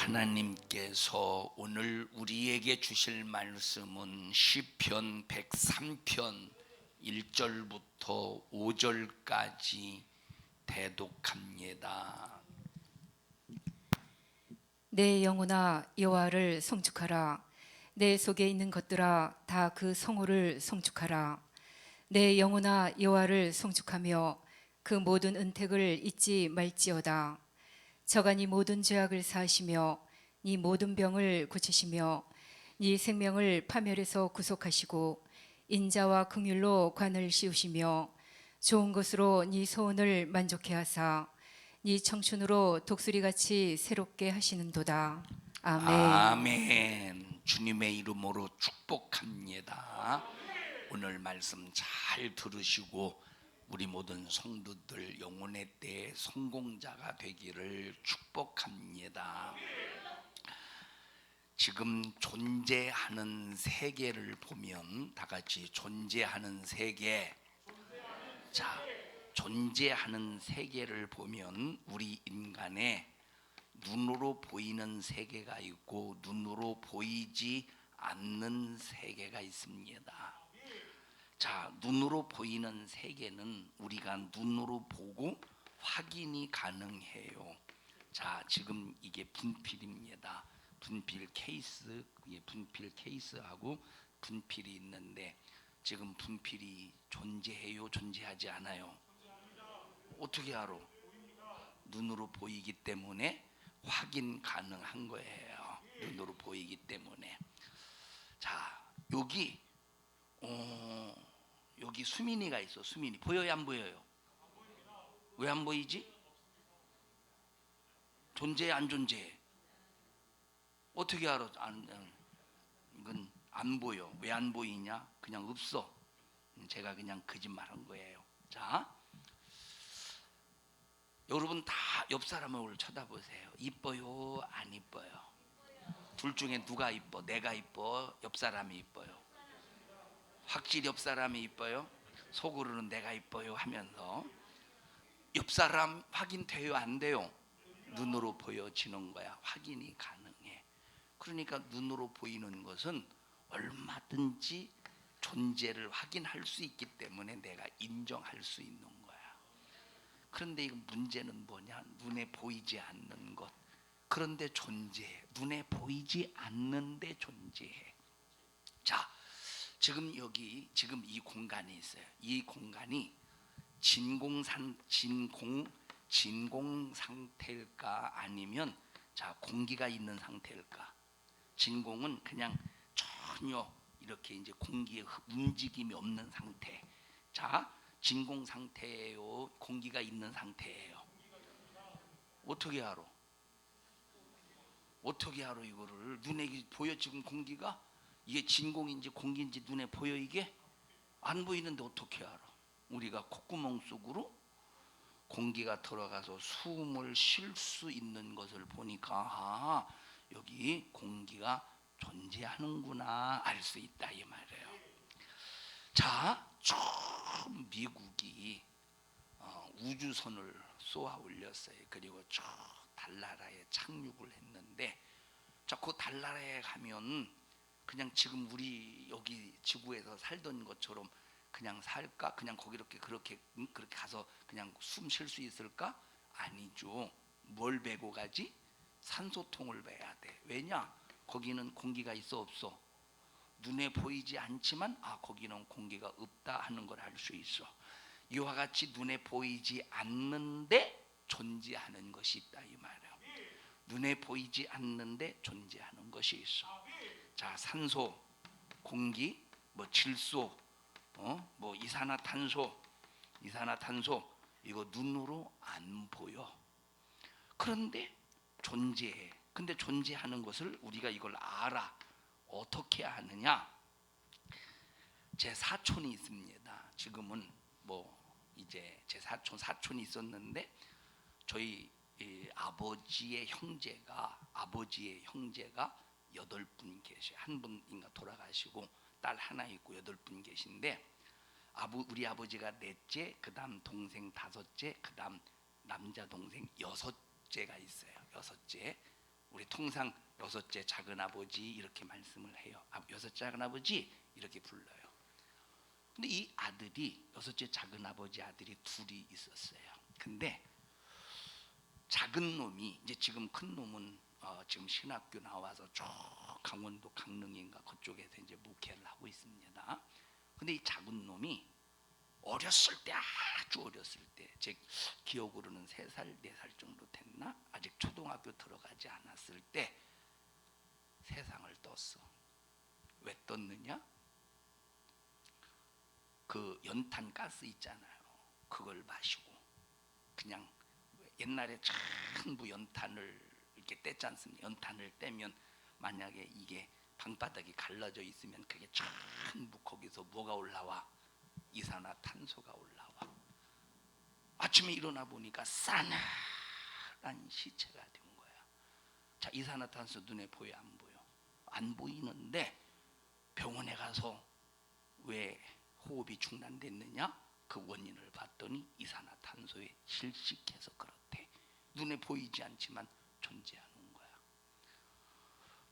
하나님께서 오늘 우리에게 주실 말씀은 시편 103편 1절부터 5절까지 대독합니다. 내 영혼아 여호와를 송축하라. 내 속에 있는 것들아 다 그 성호를 송축하라. 내 영혼아 여호와를 송축하며 그 모든 은택을 잊지 말지어다. 저가 네 모든 죄악을 사하시며 네 모든 병을 고치시며 네 생명을 파멸에서 구속하시고 인자와 긍휼로 관을 씌우시며 좋은 것으로 네 소원을 만족해 하사 네 청춘으로 독수리같이 새롭게 하시는도다. 아멘. 아멘. 주님의 이름으로 축복합니다. 오늘 말씀 잘 들으시고 우리 모든 성도들 영혼의 때에 성공자가 되기를 축복합니다. 지금 존재하는 세계를 보면 다 같이 존재하는 세계. 자, 존재하는 세계를 보면 우리 인간의 눈으로 보이는 세계가 있고 눈으로 보이지 않는 세계가 있습니다. 자, 눈으로 보이는 세계는 우리가 눈으로 보고 확인이 가능해요. 자, 지금 이게 분필입니다. 분필 케이스, 분필 케이스하고 분필이 있는데 지금 분필이 존재해요? 존재하지 않아요? 어떻게 알아? 눈으로 보이기 때문에 확인 가능한 거예요. 눈으로 보이기 때문에. 자, 여기 여기 수민이가 있어. 수민이 보여요? 안 보여요? 왜 안 보이지? 존재해? 안 존재해? 어떻게 알아? 이건 안 보여. 왜 안 보이냐? 그냥 없어. 제가 그냥 거짓말한 거예요. 자, 여러분 다 옆 사람을 오늘 쳐다보세요. 이뻐요? 안 이뻐요? 둘 중에 누가 이뻐? 내가 이뻐? 옆 사람이 이뻐요? 확실히 옆 사람이 이뻐요? 속으로는 내가 이뻐요 하면서 옆 사람 확인돼요? 안 돼요? 눈으로 보여지는 거야. 확인이 가능해. 그러니까 눈으로 보이는 것은 얼마든지 존재를 확인할 수 있기 때문에 내가 인정할 수 있는 거야. 그런데 이 문제는 뭐냐? 눈에 보이지 않는 것. 그런데 존재해. 눈에 보이지 않는데 존재해. 자, 지금 이 공간이 있어요. 이 공간이 진공 상태일까 아니면 자, 공기가 있는 상태일까? 진공은 그냥 전혀 이렇게 이제 공기의 움직임이 없는 상태. 자, 진공 상태예요? 공기가 있는 상태예요? 어떻게 알아? 어떻게 알아 이거를? 눈에 보여? 지금 공기가 이게 진공인지 공기인지 눈에 보여? 이게 안 보이는데 어떻게 알아? 우리가 콧구멍 속으로 공기가 들어가서 숨을 쉴 수 있는 것을 보니까 아, 여기 공기가 존재하는구나 알 수 있다 이 말이에요. 자, 처음 미국이 우주선을 쏘아 올렸어요. 그리고 저 달나라에 착륙을 했는데 자, 그 달나라에 가면 그냥 지금 우리 여기 지구에서 살던 것처럼 그냥 살까? 그냥 거기 그렇게 가서 그냥 숨 쉴 수 있을까? 아니죠. 뭘 메고 가지? 산소통을 메야 돼. 왜냐? 거기는 공기가 있어 없어? 눈에 보이지 않지만 아, 거기는 공기가 없다 하는 걸 알 수 있어. 이와 같이 눈에 보이지 않는데 존재하는 것이 있다 이 말이에요. 눈에 보이지 않는데 존재하는 것이 있어. 자, 산소, 공기, 뭐 질소, 뭐 이산화탄소 이거 눈으로 안 보여. 그런데 존재해. 근데 존재하는 것을 우리가 이걸 알아. 어떻게 아느냐? 제 사촌이 있습니다. 지금은 뭐 이제 제 사촌이 있었는데 저희 아버지의 형제가 8분 계셔요. 한 분인가 돌아가시고 딸 하나 있고 8분 계신데 우리 아버지가 넷째, 그다음 동생 5째, 그다음 남자 동생 6째가 있어요. 6째. 우리 통상 여섯째 작은아버지 이렇게 말씀을 해요. 여섯째 작은아버지 이렇게 불러요. 근데 이 아들이 여섯째 작은아버지 아들이 둘이 있었어요. 근데 작은 놈이 이제 지금 큰 놈은 지금 신학교 나와서 쭉 강원도 강릉인가 그쪽에서 이제 목회를 하고 있습니다. 근데 이 작은 놈이 어렸을 때, 아주 어렸을 때, 제 기억으로는 3살, 4살 정도 됐나? 아직 초등학교 들어가지 않았을 때 세상을 떴어. 왜 떴느냐? 그 연탄 가스 있잖아요. 그걸 마시고 그냥 옛날에 전부 연탄을 이렇게 뗐지 않습니까? 연탄을 떼면 만약에 이게 방바닥이 갈라져 있으면 그게 전부 거기서 뭐가 올라와? 이산화탄소가 올라와. 아침에 일어나 보니까 싸늘한 시체가 된 거야. 자, 이산화탄소 눈에 보여 안 보여? 안 보이는데 병원에 가서 왜 호흡이 중단됐느냐? 그 원인을 봤더니 이산화탄소에 질식해서 그렇대. 눈에 보이지 않지만 존재하는 거야.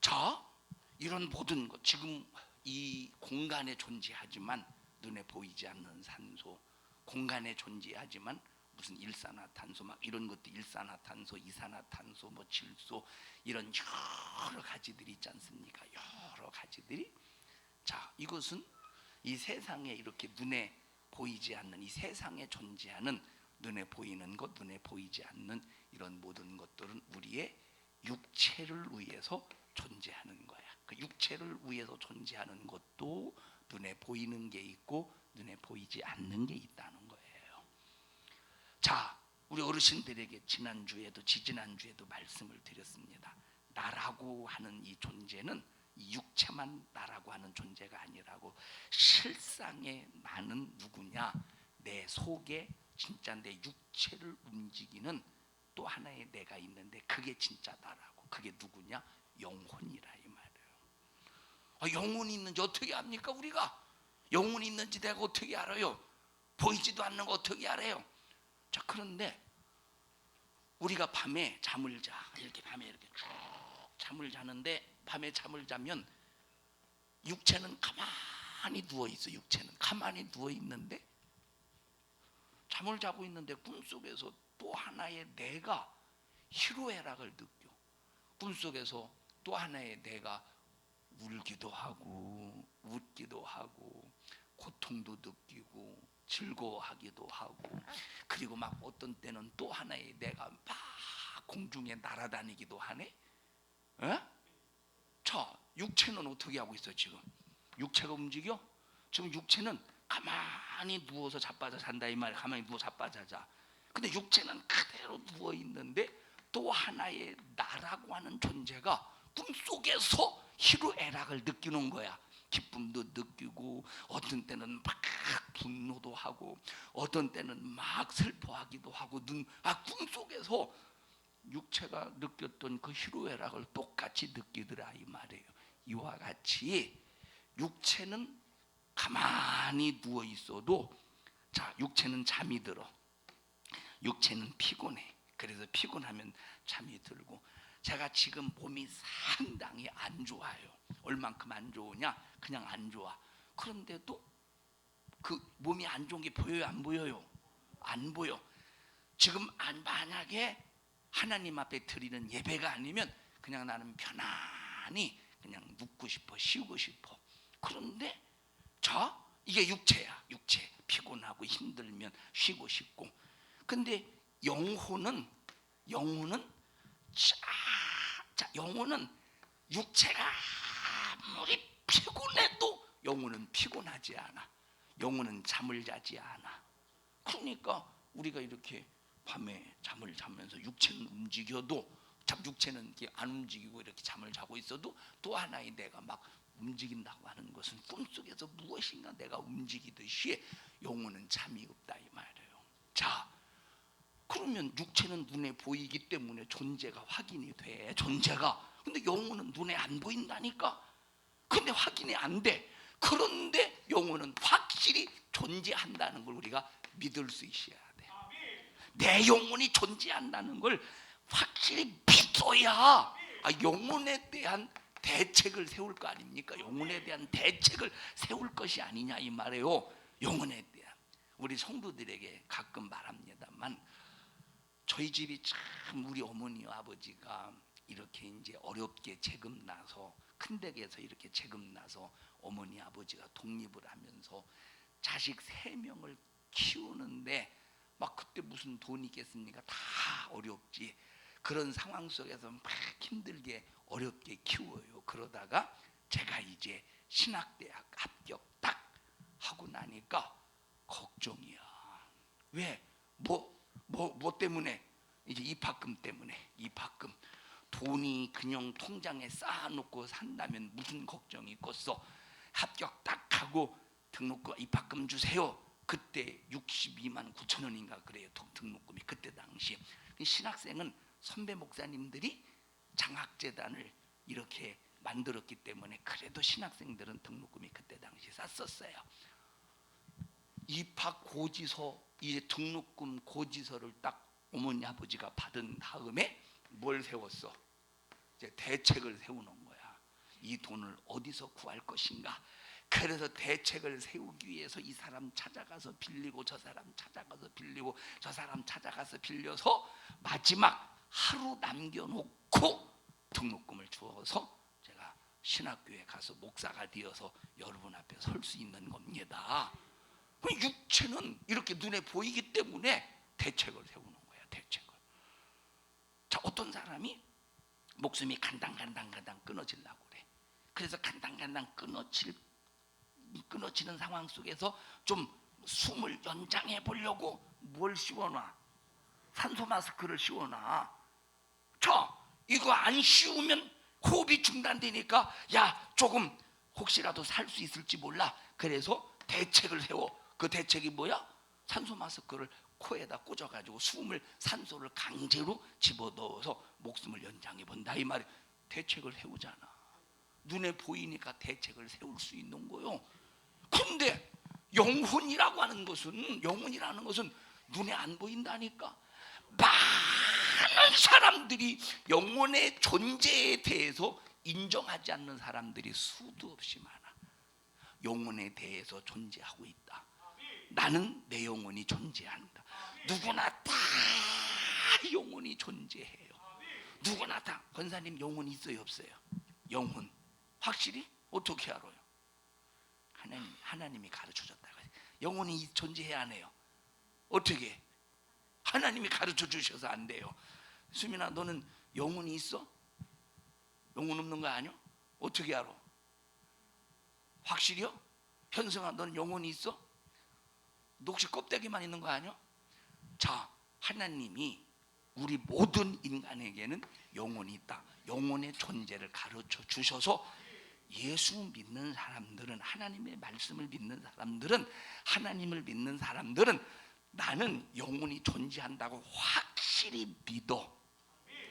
자, 이런 모든 것, 지금 이 공간에 존재하지만 눈에 보이지 않는 산소, 공간에 존재하지만 무슨 일산화탄소 막 이런 것도 일산화탄소, 이산화탄소, 뭐 질소 이런 여러 가지들이 있지 않습니까? 여러 가지들이. 자, 이것은 이 세상에 이렇게 눈에 보이지 않는 이 세상에 존재하는 눈에 보이는 것, 눈에 보이지 않는 이런 모든 것들은 우리의 육체를 위해서 존재하는 거야. 그 육체를 위해서 존재하는 것도 눈에 보이는 게 있고 눈에 보이지 않는 게 있다는 거예요. 자, 우리 어르신들에게 지난주에도 지지난주에도 말씀을 드렸습니다. 나라고 하는 이 존재는 이 육체만 나라고 하는 존재가 아니라고, 실상의 나는 누구냐? 내 속에 진짜 내 육체를 움직이는 또 하나의 내가 있는데 그게 진짜 나라고. 그게 누구냐? 영혼이라 이 말이에요. 영혼이 있는지 어떻게 압니까? 우리가 영혼이 있는지 내가 어떻게 알아요? 보이지도 않는 거 어떻게 알아요? 자, 그런데 우리가 밤에 잠을 자, 이렇게 밤에 이렇게 쭉 잠을 자는데, 밤에 잠을 자면 육체는 가만히 누워 있어. 육체는 가만히 누워 있는데 잠을 자고 있는데 꿈속에서 또 하나의 내가 희로애락을 느껴. 꿈속에서 또 하나의 내가 울기도 하고 웃기도 하고 고통도 느끼고 즐거워하기도 하고, 그리고 막 어떤 때는 또 하나의 내가 막 공중에 날아다니기도 하네. 에? 자, 육체는 어떻게 하고 있어? 지금 육체가 움직여? 지금 육체는 가만히 누워서 자빠져 잔다 이 말이야. 가만히 누워 자빠져 자. 근데 육체는 그대로 누워 있는데 또 하나의 나라고 하는 존재가 꿈속에서 희로애락을 느끼는 거야. 기쁨도 느끼고 어떤 때는 막 분노도 하고 어떤 때는 막 슬퍼하기도 하고 꿈속에서 육체가 느꼈던 그 희로애락을 똑같이 느끼더라 이 말이에요. 이와 같이 육체는 가만히 누워 있어도, 자, 육체는 잠이 들어. 육체는 피곤해. 그래서 피곤하면 잠이 들고, 제가 지금 몸이 상당히 안 좋아요. 얼만큼 안 좋으냐? 그냥 안 좋아. 그런데도 그 몸이 안 좋은 게 보여요? 안 보여요? 안 보여. 지금 만약에 하나님 앞에 드리는 예배가 아니면 그냥 나는 편안히 그냥 눕고 싶어, 쉬고 싶어. 그런데 자, 이게 육체야. 육체. 피곤하고 힘들면 쉬고 싶고. 근데 영혼은 영혼은 육체가 아무리 피곤해도 영혼은 피곤하지 않아. 영혼은 잠을 자지 않아. 그러니까 우리가 이렇게 밤에 잠을 자면서 육체는 움직여도, 육체는 이렇게 안 움직이고 이렇게 잠을 자고 있어도 또 하나의 내가 막 움직인다고 하는 것은 꿈속에서 무엇인가 내가 움직이듯이 영혼은 잠이 없다 이 말이에요. 자, 그러면 육체는 눈에 보이기 때문에 존재가 확인이 돼. 존재가. 근데 영혼은 눈에 안 보인다니까. 근데 확인이 안 돼. 그런데 영혼은 확실히 존재한다는 걸 우리가 믿을 수 있어야 돼. 내 영혼이 존재한다는 걸 확실히 믿어야 영혼에 대한 대책을 세울 거 아닙니까? 영혼에 대한 대책을 세울 것이 아니냐 이 말이에요. 영혼에 대한. 우리 성도들에게 가끔 말합니다만, 저희 집이 참 우리 어머니와 아버지가 이렇게 이제 어렵게 재금나서, 큰 댁에서 이렇게 재금나서 어머니 아버지가 독립을 하면서 자식 3명을 키우는데 막 그때 무슨 돈이 있겠습니까? 다 어렵지. 그런 상황 속에서 막 힘들게 어렵게 키워요. 그러다가 제가 이제 신학대학 합격 딱 하고 나니까 걱정이야. 왜? 뭐 때문에? 이제 입학금 때문에. 입학금. 돈이 그냥 통장에 쌓아놓고 산다면 무슨 걱정이 있겠어. 합격 딱 하고 등록금 입학금 주세요. 그때 62만 9천 원인가 그래요. 등록금이 그때 당시. 신학생은 선배 목사님들이 장학재단을 이렇게 만들었기 때문에 그래도 신학생들은 등록금이 그때 당시 쌌었어요. 입학 고지서, 이제 등록금 고지서를 딱 어머니 아버지가 받은 다음에 뭘 세웠어? 이제 대책을 세우는 거야. 이 돈을 어디서 구할 것인가? 그래서 대책을 세우기 위해서 이 사람 찾아가서 빌리고 저 사람 찾아가서 빌리고 저 사람 찾아가서 빌려서 마지막 하루 남겨놓고 등록금을 주어서 제가 신학교에 가서 목사가 되어서 여러분 앞에 설 수 있는 겁니다. 육체는 이렇게 눈에 보이기 때문에 대책을 세우는 거야. 대책을. 자, 어떤 사람이 목숨이 간당간당 끊어지려고 그래. 그래서 간당간당 끊어지는 상황 속에서 좀 숨을 연장해 보려고 뭘 씌워놔? 산소 마스크를 씌워놔. 자, 이거 안 씌우면 호흡이 중단되니까 야, 조금 혹시라도 살 수 있을지 몰라. 그래서 대책을 세워. 그 대책이 뭐야? 산소 마스크를 코에다 꽂아가지고 산소를 강제로 집어넣어서 목숨을 연장해 본다 이 말이야. 대책을 세우잖아. 눈에 보이니까 대책을 세울 수 있는 거요. 근데 영혼이라고 하는 것은 눈에 안 보인다니까. 많은 사람들이 영혼의 존재에 대해서 인정하지 않는 사람들이 수도 없이 많아. 영혼에 대해서 존재하고 있다. 나는 내 영혼이 존재한다. 누구나 다 영혼이 존재해요. 누구나 다. 권사님 영혼이 있어요 없어요? 영혼 확실히? 어떻게 알아요? 하나님이 가르쳐줬다고. 영혼이 존재해야 안 해요? 어떻게? 하나님이 가르쳐 주셔서 안 돼요. 수민아, 너는 영혼이 있어? 영혼 없는 거 아니야? 어떻게 알아? 확실히요? 현승아, 너는 영혼이 있어? 너 혹시 껍데기만 있는 거 아니야? 자, 하나님이 우리 모든 인간에게는 영혼이 있다. 영혼의 존재를 가르쳐 주셔서 예수 믿는 사람들은, 하나님의 말씀을 믿는 사람들은, 하나님을 믿는 사람들은 나는 영혼이 존재한다고 확실히 믿어.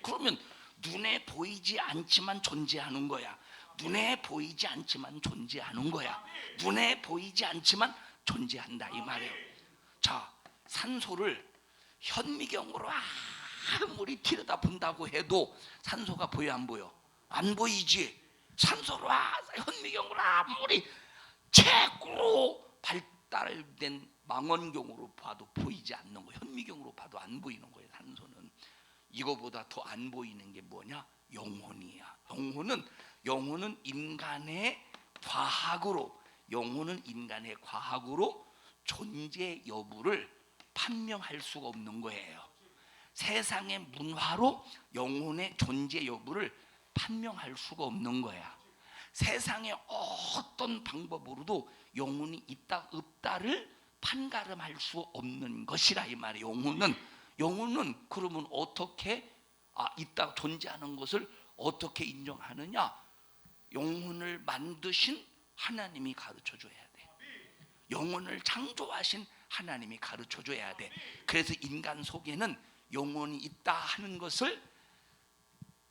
그러면 눈에 보이지 않지만 존재하는 거야. 눈에 보이지 않지만 존재하는 거야. 눈에 보이지 않지만 존재한다 이 말이에요. 자, 산소를 현미경으로 아무리 들여다본다고 해도 산소가 보여 안 보여? 안 보이지. 산소로 현미경으로 아무리 최고로 발달된 망원경으로 봐도 보이지 않는 거, 현미경으로 봐도 안 보이는 거예요. 산소는. 이거보다 더 안 보이는 게 뭐냐? 영혼이야. 영혼은 인간의 과학으로 존재 여부를 판명할 수가 없는 거예요. 세상의 문화로 영혼의 존재 여부를 판명할 수가 없는 거야. 세상의 어떤 방법으로도 영혼이 있다 없다를 판가름할 수 없는 것이라 이 말이에요. 영혼은 그러면 어떻게 있다 존재하는 것을 어떻게 인정하느냐? 영혼을 만드신 하나님이 가르쳐 줘야 돼. 영혼을 창조하신 하나님이 가르쳐 줘야 돼. 그래서 인간 속에는 영혼이 있다 하는 것을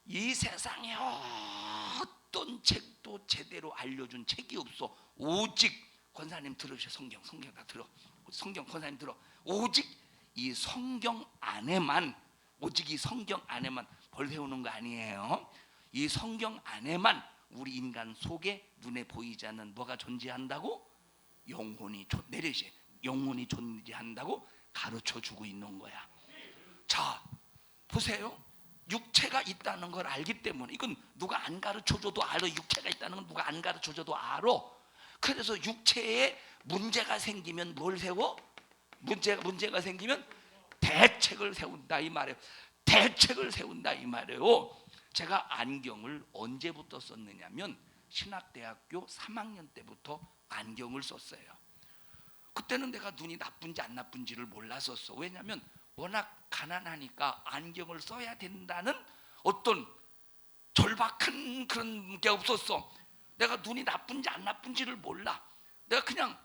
이 세상에 어떤 책도 제대로 알려준 책이 없어. 오직 권사님 들으셔. 성경 다 들어. 성경 권사님 들어. 오직 이 성경 안에만 벌 세우는 거 아니에요. 이 성경 안에만 우리 인간 속에 눈에 보이지 않는 뭐가 존재한다고? 내려시 영혼이 존재한다고 가르쳐 주고 있는 거야. 자, 보세요. 육체가 있다는 걸 알기 때문에, 이건 누가 안 가르쳐 줘도 알아. 육체가 있다는 건 누가 안 가르쳐 줘도 알아. 그래서 육체에 문제가 생기면 뭘 세워? 문제가 생기면 대책을 세운다 이 말이에요. 대책을 세운다 이 말이에요. 제가 안경을 언제부터 썼느냐면 신학대학교 3학년 때부터 안경을 썼어요. 그때는 내가 눈이 나쁜지 안 나쁜지를 몰랐었어. 왜냐하면 워낙 가난하니까 안경을 써야 된다는 어떤 절박한 그런 게 없었어. 내가 눈이 나쁜지 안 나쁜지를 몰라. 내가 그냥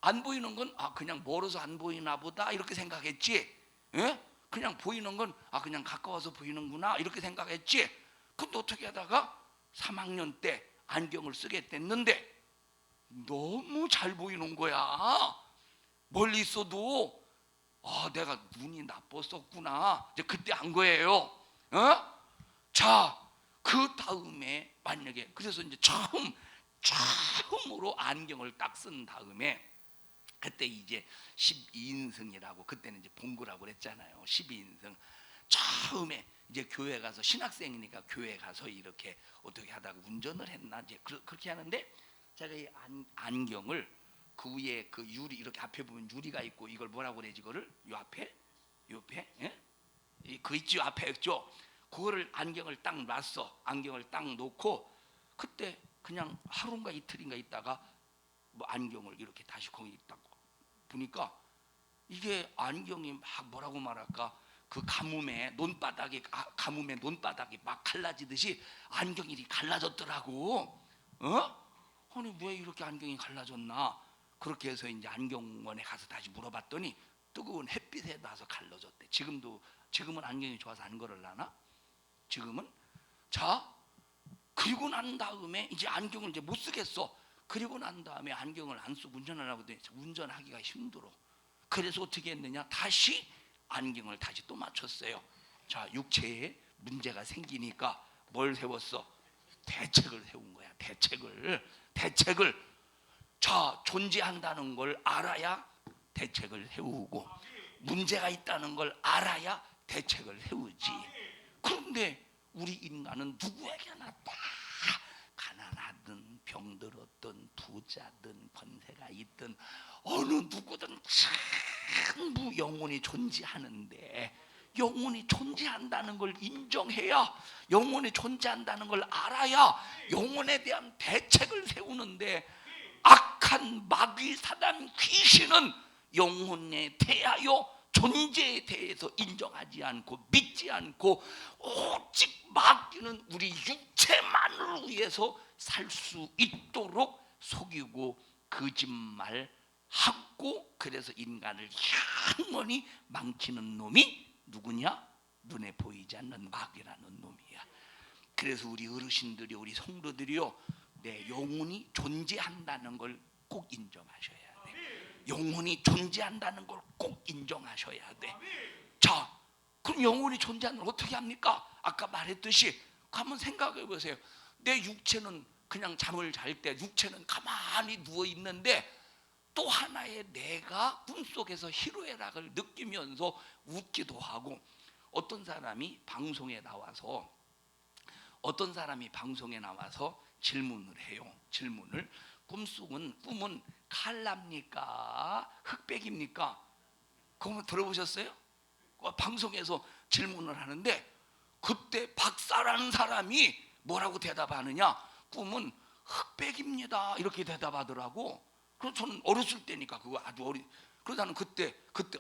안 보이는 건 그냥 멀어서 안 보이나 보다 이렇게 생각했지. 예? 그냥 보이는 건 그냥 가까워서 보이는구나 이렇게 생각했지. 근데 어떻게 하다가 3학년 때 안경을 쓰게 됐는데 너무 잘 보이는 거야. 멀리 있어도 내가 눈이 나빴었구나. 이제 그때 안 거예요. 자, 그 다음에 만약에 그래서 이제 처음으로 안경을 딱 쓴 다음에 그때 이제 12인승이라고 그때는 이제 봉구라고 그랬잖아요. 12인승. 처음에 이제 교회 가서 신학생이니까 교회 가서 이렇게 어떻게 하다가 운전을 했나 이제 그렇게 하는데 제가 이 안경을 그 위에 그 유리 이렇게 앞에 보면 유리가 있고 이걸 뭐라고 그래지 그거를 요 앞에 예? 그 있지 앞에 있죠. 그거를 안경을 딱 놨어. 안경을 딱 놓고 그때 그냥 하루인가 이틀인가 있다가 뭐 안경을 이렇게 다시 거기 딱 보니까 이게 안경이 막 뭐라고 말할까 그 가뭄에 논바닥이 막 갈라지듯이 안경이 갈라졌더라고. 아니 왜 이렇게 안경이 갈라졌나? 그렇게 해서 이제 안경원에 가서 다시 물어봤더니 뜨거운 햇빛에 나서 갈라졌대. 지금은 안경이 좋아서 안 걸을라나? 지금은 자 그리고 난 다음에 이제 안경을 이제 못 쓰겠어. 그리고 난 다음에 안경을 안 쓰고 운전을 하고 운전하기가 힘들어. 그래서 어떻게 했느냐? 다시 안경을 다시 또 맞췄어요. 자, 육체에 문제가 생기니까 뭘 세웠어? 대책을 세운 거야. 대책을. 자, 존재한다는 걸 알아야 대책을 세우고 문제가 있다는 걸 알아야 대책을 세우지. 그런데 우리 인간은 누구에게나 다 가난하든 병들었든 부자든 권세가 있든 어느 누구든 전부 영혼이 존재하는데 영혼이 존재한다는 걸 인정해야 영혼이 존재한다는 걸 알아야 영혼에 대한 대책을 세우는데 악한 마귀 사단 귀신은 영혼에 대하여 존재에 대해서 인정하지 않고 믿지 않고 오직 마귀는 우리 육체만을 위해서 살 수 있도록 속이고 거짓말하고 그래서 인간을 영원히 망치는 놈이 누구냐? 눈에 보이지 않는 마귀라는 놈이야. 그래서 우리 어르신들이 우리 성도들이요 내 영혼이 존재한다는 걸 꼭 인정하셔야 돼. 영혼이 존재한다는 걸 꼭 인정하셔야 돼. 자, 그럼 영혼이 존재하는 걸 어떻게 합니까? 아까 말했듯이 한번 생각해 보세요. 내 육체는 그냥 잠을 잘 때 육체는 가만히 누워 있는데 또 하나의 내가 꿈속에서 희로애락을 느끼면서 웃기도 하고 어떤 사람이 방송에 나와서 질문을 해요. 꿈은 칼랍니까? 흑백입니까? 그거 들어보셨어요? 방송에서 질문을 하는데 그때 박사라는 사람이 뭐라고 대답하느냐? 꿈은 흑백입니다. 이렇게 대답하더라고. 그래서 저는 어렸을 때니까 그거 아주 그래서 나는 그때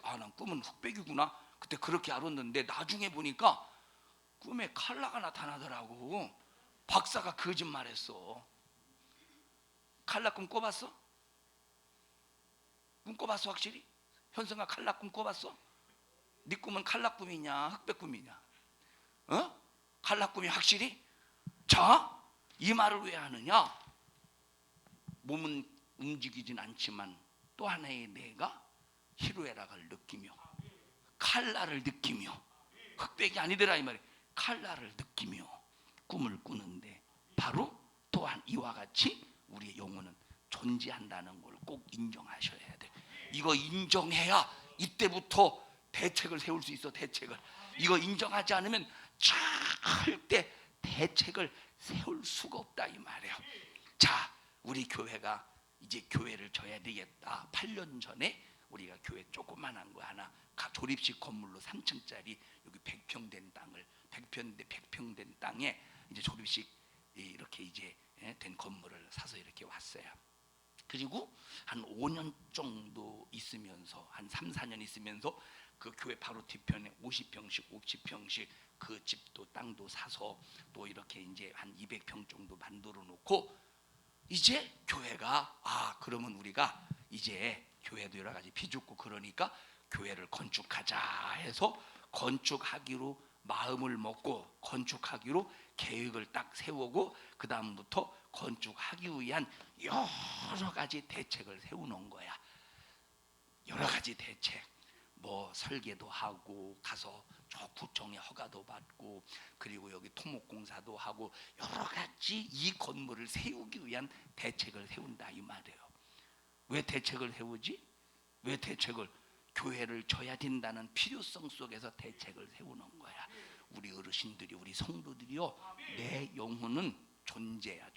난 꿈은 흑백이구나. 그때 그렇게 알았는데 나중에 보니까 꿈에 칼라가 나타나더라고. 박사가 거짓말했어. 칼라 꿈 꿔봤어? 꿈 꿔봤어 확실히? 현성아 칼라 꿈 꿔봤어? 네 꿈은 칼라 꿈이냐 흑백 꿈이냐? 칼라 꿈이 확실히? 자, 이 말을 왜 하느냐? 몸은 움직이진 않지만 또 하나의 내가 희로애락을 느끼며 칼라를 느끼며 흑백이 아니더라 이 말이에요. 칼라를 느끼며 꿈을 꾸는데 바로 또한 이와 같이 우리의 영혼은 존재한다는 걸 꼭 인정하셔야 돼. 이거 인정해야 이때부터 대책을 세울 수 있어. 대책을. 이거 인정하지 않으면 절대 대책을 세울 수가 없다 이 말이에요. 자, 우리 교회가 이제 교회를 져야 되겠다. 8년 전에 우리가 교회 조그만한 거 하나 조립식 건물로 3층짜리 여기 100평 된 땅을 100평 된 땅에 이제 조립식 이렇게 이제 된 건물을 사서 이렇게 왔어요. 그리고 한 5년 정도 있으면서 한 3, 4년 있으면서 그 교회 바로 뒤편에 50평씩 그 집도 땅도 사서 또 이렇게 이제 한 200평 정도 만들어 놓고 이제 교회가 그러면 우리가 이제 교회도 여러 가지 비죽고 그러니까 교회를 건축하자 해서 건축하기로 마음을 먹고 건축하기로 계획을 딱 세우고 그 다음부터 건축하기 위한 여러 가지 대책을 세우는 거야. 여러 가지 대책. 뭐 설계도 하고 가서 저 구청에 허가도 받고 그리고 여기 토목공사도 하고 여러 가지 이 건물을 세우기 위한 대책을 세운다 이 말이에요. 왜 대책을 세우지? 왜 대책을? 교회를 져야 된다는 필요성 속에서 대책을 세우는 거야. 우리 어르신들이 우리 성도들이요, 내 영혼은 존재야.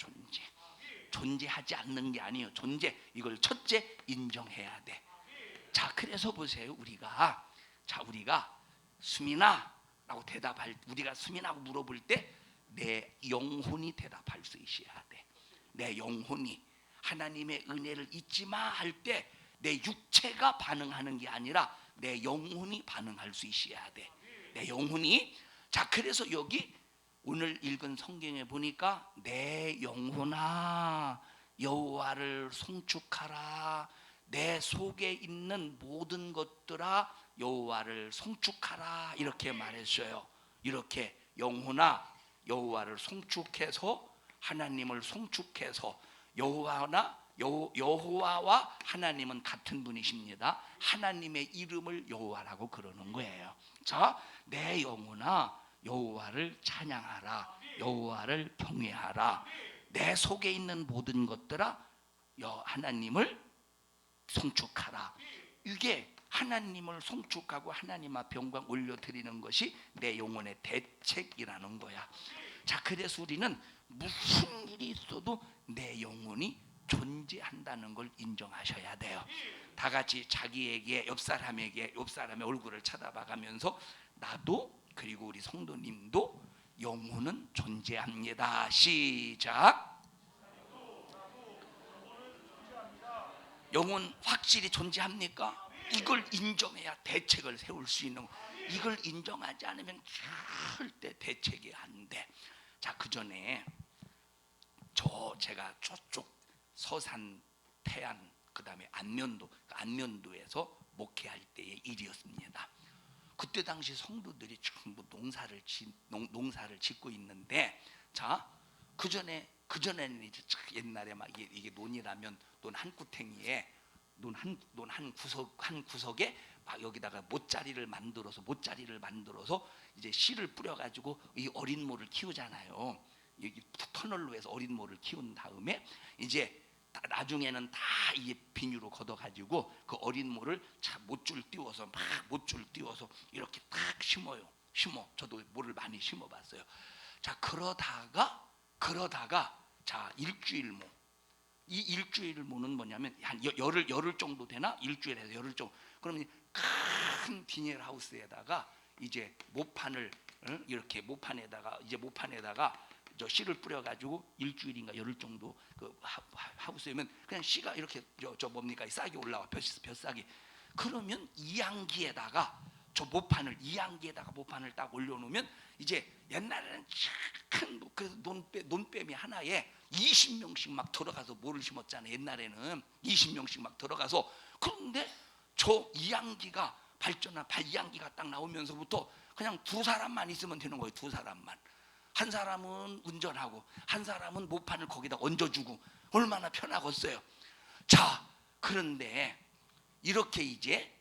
존재하지 않는 게 아니에요. 존재. 이걸 첫째 인정해야 돼. 자, 그래서 보세요. 우리가 수민아라고 우리가 수민아고 물어볼 때 내 영혼이 대답할 수 있어야 돼. 내 영혼이 하나님의 은혜를 잊지 마 할 때 내 육체가 반응하는 게 아니라 내 영혼이 반응할 수 있어야 돼. 내 영혼이. 자, 그래서 여기 오늘 읽은 성경에 보니까 내 영혼아 여호와를 송축하라. 내 속에 있는 모든 것들아 여호와를 송축하라 이렇게 말했어요. 이렇게 영혼아 여호와를 송축해서 하나님을 송축해서 여호와와 하나님은 같은 분이십니다. 하나님의 이름을 여호와라고 그러는 거예요. 자, 내 영혼아 여호와를 찬양하라. 여호와를 경외하라. 내 속에 있는 모든 것들아 하나님을 송축하라. 이게 하나님을 송축하고 하나님 앞에 영광 올려드리는 것이 내 영혼의 대책이라는 거야. 자, 그래서 우리는 무슨 일이 있어도 내 영혼이 존재한다는 걸 인정하셔야 돼요. 다 같이 자기에게 옆 사람의 얼굴을 쳐다봐가면서 나도 그리고 우리 성도님도 영혼은 존재합니다. 시작. 영혼 확실히 존재합니까? 이걸 인정해야 대책을 세울 수 있는. 이걸 인정하지 않으면 절대 대책이 안 돼. 자, 그 전에 제가 저쪽 서산, 태안, 그 다음에 안면도에서 목회할 때의 일이었습니다. 그때 당시 성도들이 전부 농사를 짓고 있는데, 자, 그 전에는 이제 옛날에 막 이게 논이라면 논 한 구탱이에 논 한 구석에 막 여기다가 모짜리를 만들어서 이제 씨를 뿌려가지고 이 어린 모를 키우잖아요. 여기 터널로 해서 어린 모를 키운 다음에 이제 나중에는 다 이게 비닐로 걷어가지고 그 어린 모를 못줄 띄워서 이렇게 딱 심어요. 저도 모를 많이 심어봤어요. 자, 그러다가 자, 일주일모. 이 일주일모는 뭐냐면 한 열흘 정도 되나? 일주일에서 열흘 정도. 그러면 큰 비닐하우스에다가 이제 모판을 이렇게 모판에다가 저 씨를 뿌려가지고 일주일인가 열흘 정도 그 하우스에면 그냥 씨가 이렇게 저 뭡니까 싹이 올라와 벼싹이. 그러면 이양기에다가 모판을 딱 올려놓으면 이제 옛날에는 큰 논뱀이 하나에 20명씩 막 들어가서 모를 심었잖아요. 옛날에는 20명씩 막 들어가서. 그런데 저 이양기가 이양기가 딱 나오면서부터 그냥 두 사람만 있으면 되는 거예요. 두 사람만. 한 사람은 운전하고 한 사람은 모판을 거기다 얹어주고 얼마나 편하겠어요. 자, 그런데 이렇게 이제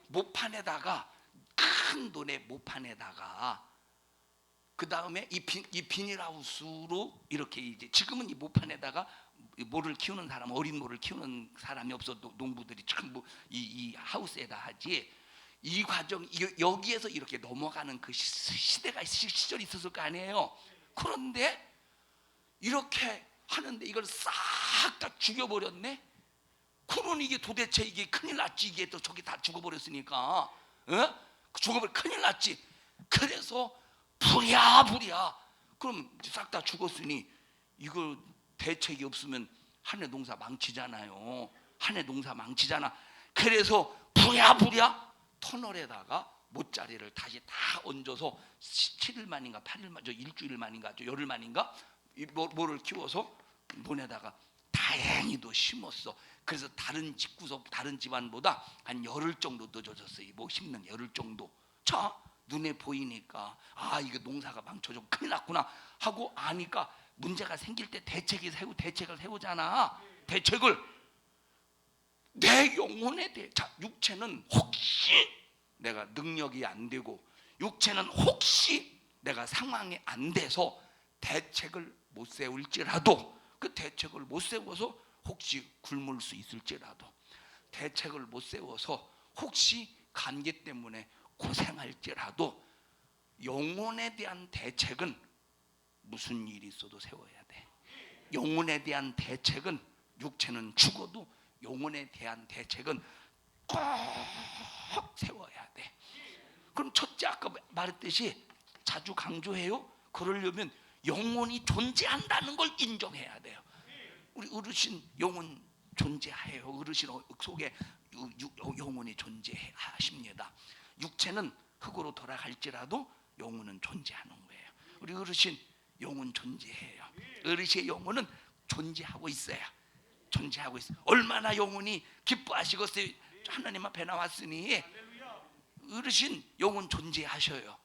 모판에다가 큰 돈의 모판에다가 그 다음에 이 비닐하우스로 이렇게 이제 지금은 이 모판에다가 모를 키우는 사람, 어린 모를 키우는 사람이 없어도 농부들이 전부 이 하우스에다 하지. 이 과정 여기에서 이렇게 넘어가는 그 시대가 시절이 있었을 거 아니에요. 그런데 이렇게 하는데 이걸 싹 다 죽여버렸네. 그러니 이게 도대체 이게 큰일 났지. 이게 또 저기 다 죽어버렸으니까, 어? 죽어버려 큰일 났지. 그래서 부랴부랴 그럼 싹 다 죽었으니 이걸 대책이 없으면 한 해 농사 망치잖아요. 한 해 농사 망치잖아. 그래서 부랴부랴 터널에다가 모짜리를 다시 다 얹어서 7일 만인가 8일 만, 저 일주일 만인가, 저 열흘 만인가 모를 키워서 논에다가 다행히도 심었어. 그래서 다른 집구석 다른 집안보다 한 열흘 정도 늦어졌어요. 뭐 심는 열흘 정도. 자, 눈에 보이니까 아 이거 농사가 망쳐져 큰일 났구나 하고 아니까 문제가 생길 때 대책을 세우잖아. 대책을 내 영혼에 대해. 자, 육체는 혹시 내가 능력이 안 되고 육체는 혹시 내가 상황이 안 돼서 대책을 못 세울지라도 그 대책을 못 세워서 혹시 굶을 수 있을지라도 대책을 못 세워서 혹시 감기 때문에 고생할지라도 영혼에 대한 대책은 무슨 일이 있어도 세워야 돼. 영혼에 대한 대책은 육체는 죽어도 영혼에 대한 대책은 꼭 세워야 돼. 그럼 첫째 아까 말했듯이 자주 강조해요. 그러려면 영혼이 존재한다는 걸 인정해야 돼요. 우리 어르신 영혼 존재해요. 어르신 속에 영혼이 존재하십니다. 육체는 흙으로 돌아갈지라도 영혼은 존재하는 거예요. 우리 어르신 영혼 존재해요. 어르신의 영혼은 존재하고 있어요. 존재하고 있어요. 얼마나 영혼이 기뻐하시겠어요. 하나님 앞에 나왔으니 어르신 영혼 존재하셔요.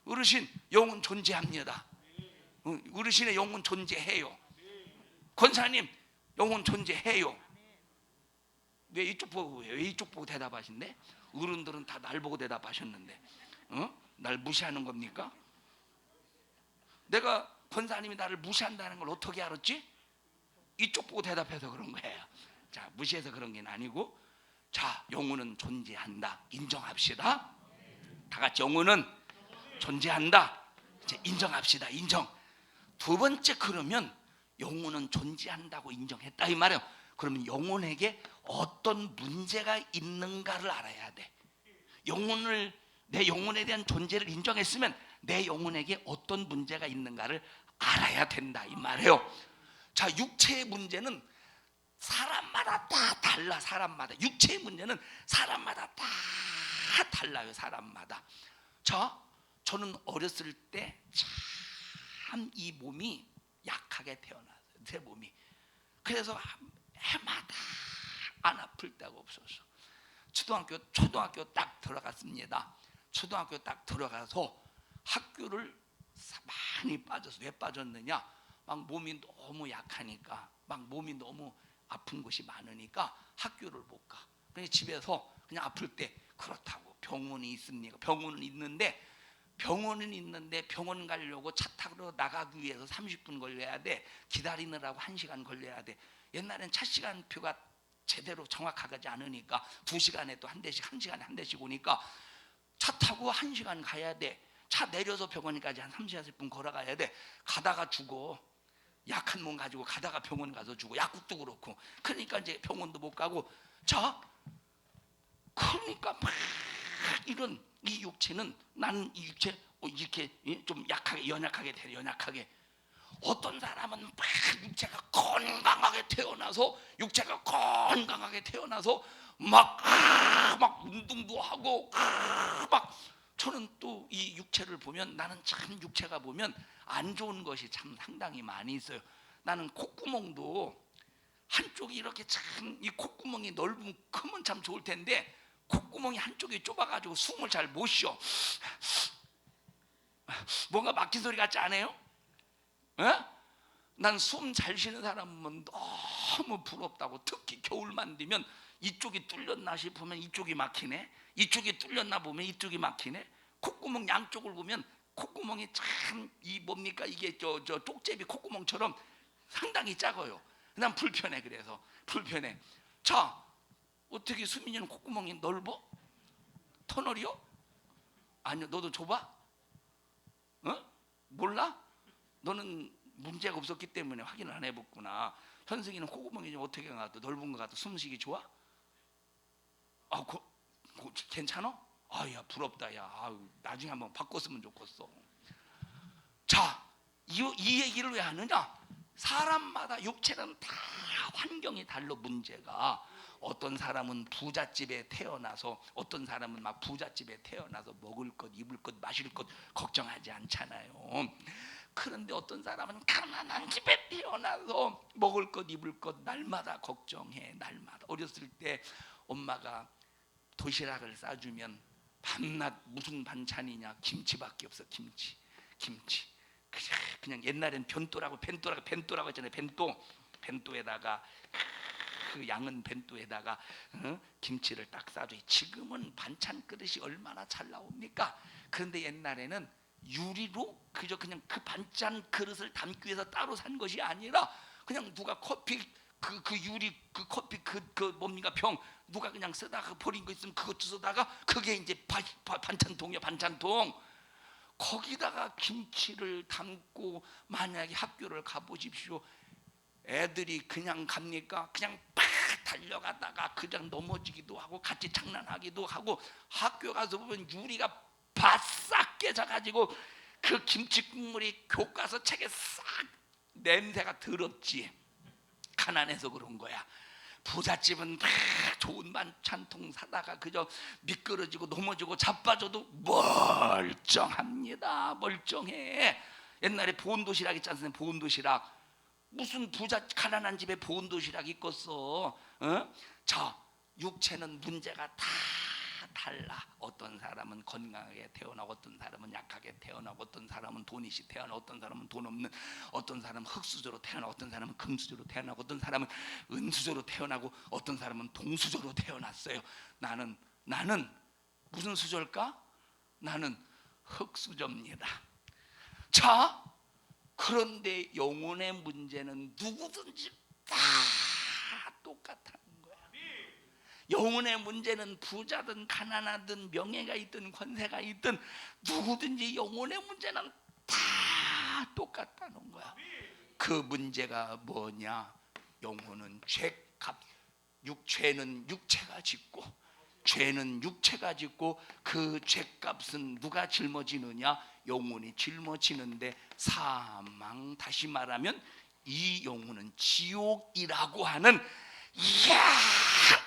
어르신 영혼 존재합니다. 어르신의 영혼 존재해요. 권사님 영혼 존재해요. 왜 이쪽 보고 대답하신대? 어른들은 다 날 보고 대답하셨는데, 날 무시하는 겁니까? 내가 권사님이 나를 무시한다는 걸 어떻게 알았지? 이쪽 보고 대답해서 그런 거예요. 자, 무시해서 그런 게 아니고, 자, 영혼은 존재한다. 인정합시다. 다 같이 영혼은 존재한다. 이제 인정합시다. 인정. 두 번째, 그러면 영혼은 존재한다고 인정했다 이 말이에요. 그러면 영혼에게 어떤 문제가 있는가를 알아야 돼. 내 영혼에 대한 존재를 인정했으면 내 영혼에게 어떤 문제가 있는가를 알아야 된다 이 말이에요. 자, 육체의 문제는 사람마다 다 달라. 사람마다 육체의 문제는 사람마다 다 달라요. 사람마다. 자, 저는 어렸을 때 참 이 몸이 약하게 태어났어요. 제 몸이. 그래서 해마다 안 아플 데가 없었어. 초등학교 딱 들어갔습니다. 초등학교 딱 들어가서 학교를 많이 빠져서 왜 빠졌느냐? 막 몸이 너무 약하니까, 막 몸이 너무 아픈 곳이 많으니까 학교를 못 가. 그냥 집에서 그냥 아플 때 그렇다고 병원이 있습니까? 병원은 있는데 병원 가려고 차 타고 나가기 위해서 30분 걸려야 돼. 기다리느라고 1시간 걸려야 돼. 옛날엔 차 시간표가 제대로 정확하지 않으니까 2시간에 또 한 대씩, 1시간에 한 대씩 오니까 차 타고 1시간 가야 돼. 차 내려서 병원까지 한 30분 걸어가야 돼. 가다가 죽어. 약한 몸 가지고 가다가 병원 가서 죽어. 약국도 그렇고. 그러니까 이제 병원도 못 가고. 자, 그러니까 막 이런 이 육체는, 나는 이 육체 이렇게 좀 연약하게 돼. 연약하게. 어떤 사람은 막 육체가 건강하게 태어나서 막 운동도 하고 막. 저는 또 이 육체를 보면, 나는 참 육체가 보면 안 좋은 것이 참 상당히 많이 있어요. 나는 콧구멍도 한쪽이 이렇게 참, 이 콧구멍이 크면 참 좋을 텐데 콧구멍이 한쪽이 좁아가지고 숨을 잘 못 쉬어. 뭔가 막힌 소리 같지 않아요? 난 숨 잘 쉬는 사람은 너무 부럽다고. 특히 겨울만 되면 이쪽이 뚫렸나 싶으면 이쪽이 막히네, 이쪽이 뚫렸나 보면 이쪽이 막히네. 콧구멍 양쪽을 보면 콧구멍이 참 이 뭡니까 이게 저 쪽제비 콧구멍처럼 상당히 작아요. 난 불편해. 그래서 불편해. 자, 어떻게 수민이는 콧구멍이 넓어? 터널이요? 아니요. 너도 좁아? 어? 몰라? 너는 문제가 없었기 때문에 확인을 안 해봤구나. 현승이는 콧구멍이 좀 어떻게 가도 넓은 것 같아? 숨쉬기 좋아? 아, 괜찮아? 아야 부럽다. 야, 아유, 나중에 한번 바꿨으면 좋겠어. 자, 이 얘기를 왜 하느냐? 사람마다 육체는 다 환경이 달라. 문제가 어떤 사람은 부잣집에 태어나서, 어떤 사람은 막 부잣집에 태어나서 먹을 것, 입을 것, 마실 것 걱정하지 않잖아요. 그런데 어떤 사람은 가난한 집에 태어나서 먹을 것, 입을 것 날마다 걱정해. 날마다. 어렸을 때 엄마가 도시락을 싸주면 밤낮 무슨 반찬이냐? 김치밖에 없어. 김치. 그냥 옛날엔 벤또라고 했잖아요. 벤또에다가 그 양은 벤또에다가 김치를 딱 싸줘. 지금은 반찬 그릇이 얼마나 잘 나옵니까? 그런데 옛날에는 유리로 그냥 그 반찬 그릇을 담기 위해서 따로 산 것이 아니라 그냥 누가 커피 그 유리 그 커피 그 뭡니까 병 누가 그냥 쓰다가 버린 거 있으면 그것 주워다가 그게 이제 반찬통이야. 반찬통. 거기다가 김치를 담고 만약에 학교를 가보십시오. 애들이 그냥 갑니까? 그냥 팍 달려가다가 그냥 넘어지기도 하고 같이 장난하기도 하고, 학교 가서 보면 유리가 바싹 깨져가지고 그 김치 국물이 교과서 책에 싹 냄새가 더럽지. 가난해서 그런 거야. 부잣집은 다 좋은 반찬통 사다가 그저 미끄러지고 넘어지고 자빠져도 멀쩡합니다. 멀쩡해. 옛날에 보온도시락 있지 않습니까? 보온도시락. 무슨 가난한 집에 보온도시락 있겠어? 자, 육체는 문제가 다 달라. 어떤 사람은 건강하게 태어나고, 어떤 사람은 약하게 태어나고, 어떤 사람은 돈이 있이 태어나고, 어떤 사람은 돈 없는, 어떤 사람은 흙수저로 태어나고, 어떤 사람은 금수저로 태어나고, 어떤 사람은 은수저로 태어나고, 어떤 사람은 동수저로 태어났어요. 나는 무슨 수저일까? 나는 흙수저입니다. 자, 그런데 영혼의 문제는 누구든지 다 똑같다는 거야. 영혼의 문제는 부자든 가난하든 명예가 있든 권세가 있든 누구든지 영혼의 문제는 다 똑같다는 거야. 그 문제가 뭐냐? 영혼은 죄값, 죄는 육체가 짓고, 죄는 육체가 짓고, 그 죄값은 누가 짊어지느냐? 영혼이 짊어지는데 사망, 다시 말하면 이 영혼은 지옥이라고 하는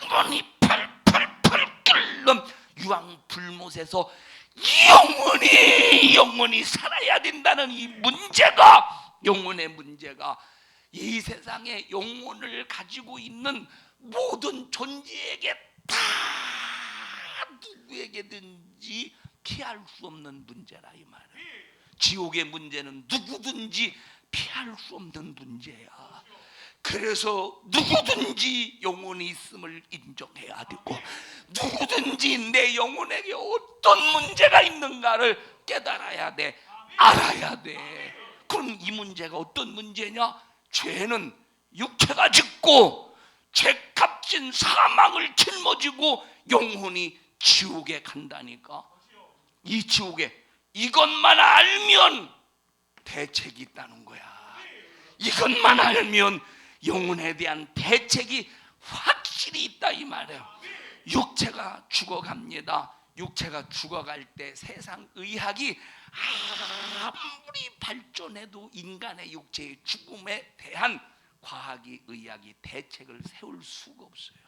영혼이 펄펄펄 끓는 유황불못에서 영혼이 살아야 된다는 이 문제가, 영혼의 문제가 이 세상에 영혼을 가지고 있는 모든 존재에게 다 누구에게든지 피할 수 없는 문제라 이 말이야. 지옥의 문제는 누구든지 피할 수 없는 문제야. 그래서 누구든지 영혼이 있음을 인정해야 되고, 누구든지 내 영혼에게 어떤 문제가 있는가를 깨달아야 돼. 알아야 돼. 그럼 이 문제가 어떤 문제냐? 죄는 육체가 짓고 죄값진 사망을 짊어지고 영혼이 지옥에 간다니까. 이 지옥에 이것만 알면 대책이 있다는 거야. 이것만 알면 영혼에 대한 대책이 확실히 있다 이 말이에요. 육체가 죽어갑니다. 육체가 죽어갈 때 세상 의학이 아무리 발전해도 인간의 육체의 죽음에 대한 과학이, 의학이 대책을 세울 수가 없어요.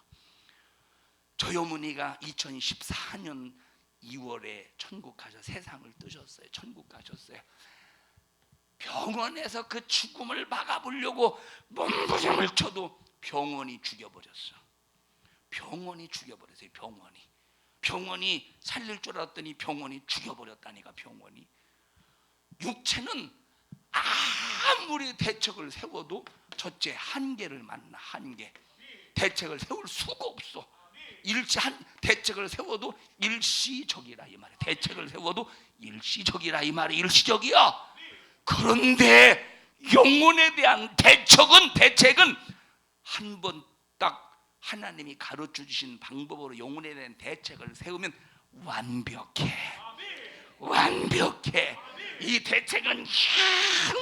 저희 어머니가 2014년 2월에 천국 가셔 세상을 뜨셨어요. 천국 가셨어요. 병원에서 그 죽음을 막아보려고 몸부림을 쳐도 병원이 죽여버렸어. 병원이 죽여버렸어요. 병원이 살릴 줄 알았더니 병원이 죽여버렸다니까. 병원이. 육체는 아무리 대책을 세워도 첫째 한계를 만나. 한계. 대책을 세울 수가 없어. 일치한 대책을 세워도 일시적이라 이 말이야. 대책을 세워도 일시적이라 이 말이야. 일시적이야. 그런데 영혼에 대한 대책은 한 번 딱 하나님이 가르쳐 주신 방법으로 영혼에 대한 대책을 세우면 완벽해. 이 대책은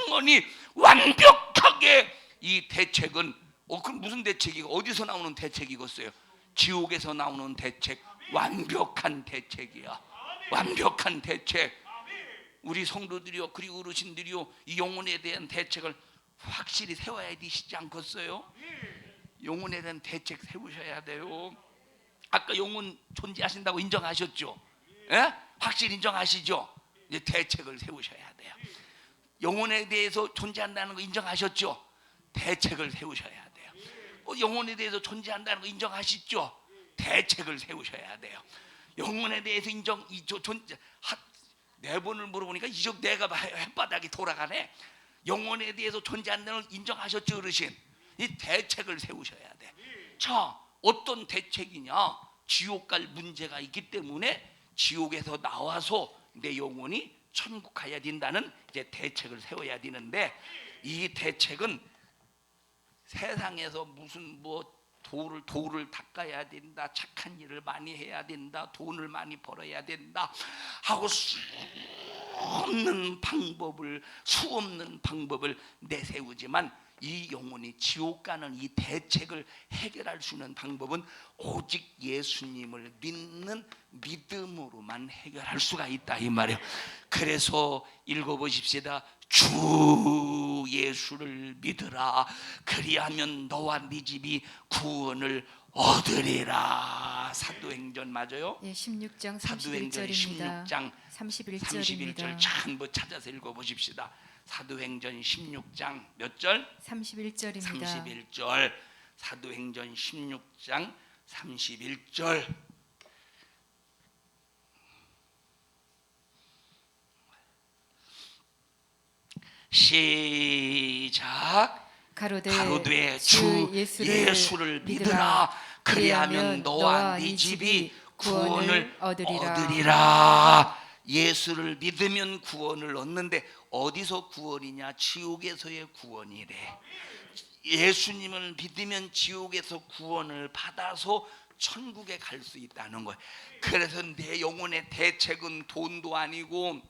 영원히 완벽하게 이 대책은 그럼 무슨 대책이고 어디서 나오는 대책이겠어요? 지옥에서 나오는 대책. 완벽한 대책이야. 완벽한 대책. 우리 성도들이요 그리고 어르신들이요 이 영혼에 대한 대책을 확실히 세워야 되시지 않겠어요? 영혼에 대한 대책 세우셔야 돼요. 아까 영혼 존재하신다고 인정하셨죠? 예? 확실히 인정하시죠? 이제 대책을 세우셔야 돼요. 영혼에 대해서 존재한다는 거 인정하셨죠? 대책을 세우셔야 돼요. 영혼에 대해서 존재한다는 거 인정하시죠? 대책을 세우셔야 돼요. 영혼에 대해서 네 번을 물어보니까 이쪽 내가 혓바닥이 돌아가네. 영혼에 대해서 존재한다는 걸 인정하셨죠, 어르신? 이 대책을 세우셔야 돼. 자, 어떤 대책이냐? 지옥 갈 문제가 있기 때문에 지옥에서 나와서 내 영혼이 천국 가야 된다는 이제 대책을 세워야 되는데, 이 대책은 세상에서 무슨 도를 닦아야 된다, 착한 일을 많이 해야 된다, 돈을 많이 벌어야 된다 하고 수 없는 방법을 내세우지만 이 영혼이 지옥 가는 이 대책을 해결할 수 있는 방법은 오직 예수님을 믿는 믿음으로만 해결할 수가 있다 이 말이에요. 그래서 읽어보십시다. 주 예수를 믿으라. 그리하면 너와 네 집이 구원을 얻으리라. 사도행전 맞아요? 예, 16장 사도행전 31절입니다. 16장 31절입니다. 31절 전부 찾아서 읽어보십시다. 사도행전 16장 몇 절? 31절입니다. 31절. 사도행전 16장 31절. 시작. 가로되 주 예수를 믿으라. 그리하면 너와 네 집이 구원을 얻으리라. 예수를 믿으면 구원을 얻는데 어디서 구원이냐? 지옥에서의 구원이래. 예수님을 믿으면 지옥에서 구원을 받아서 천국에 갈 수 있다는 거예요. 그래서 내 영혼의 대책은 돈도 아니고,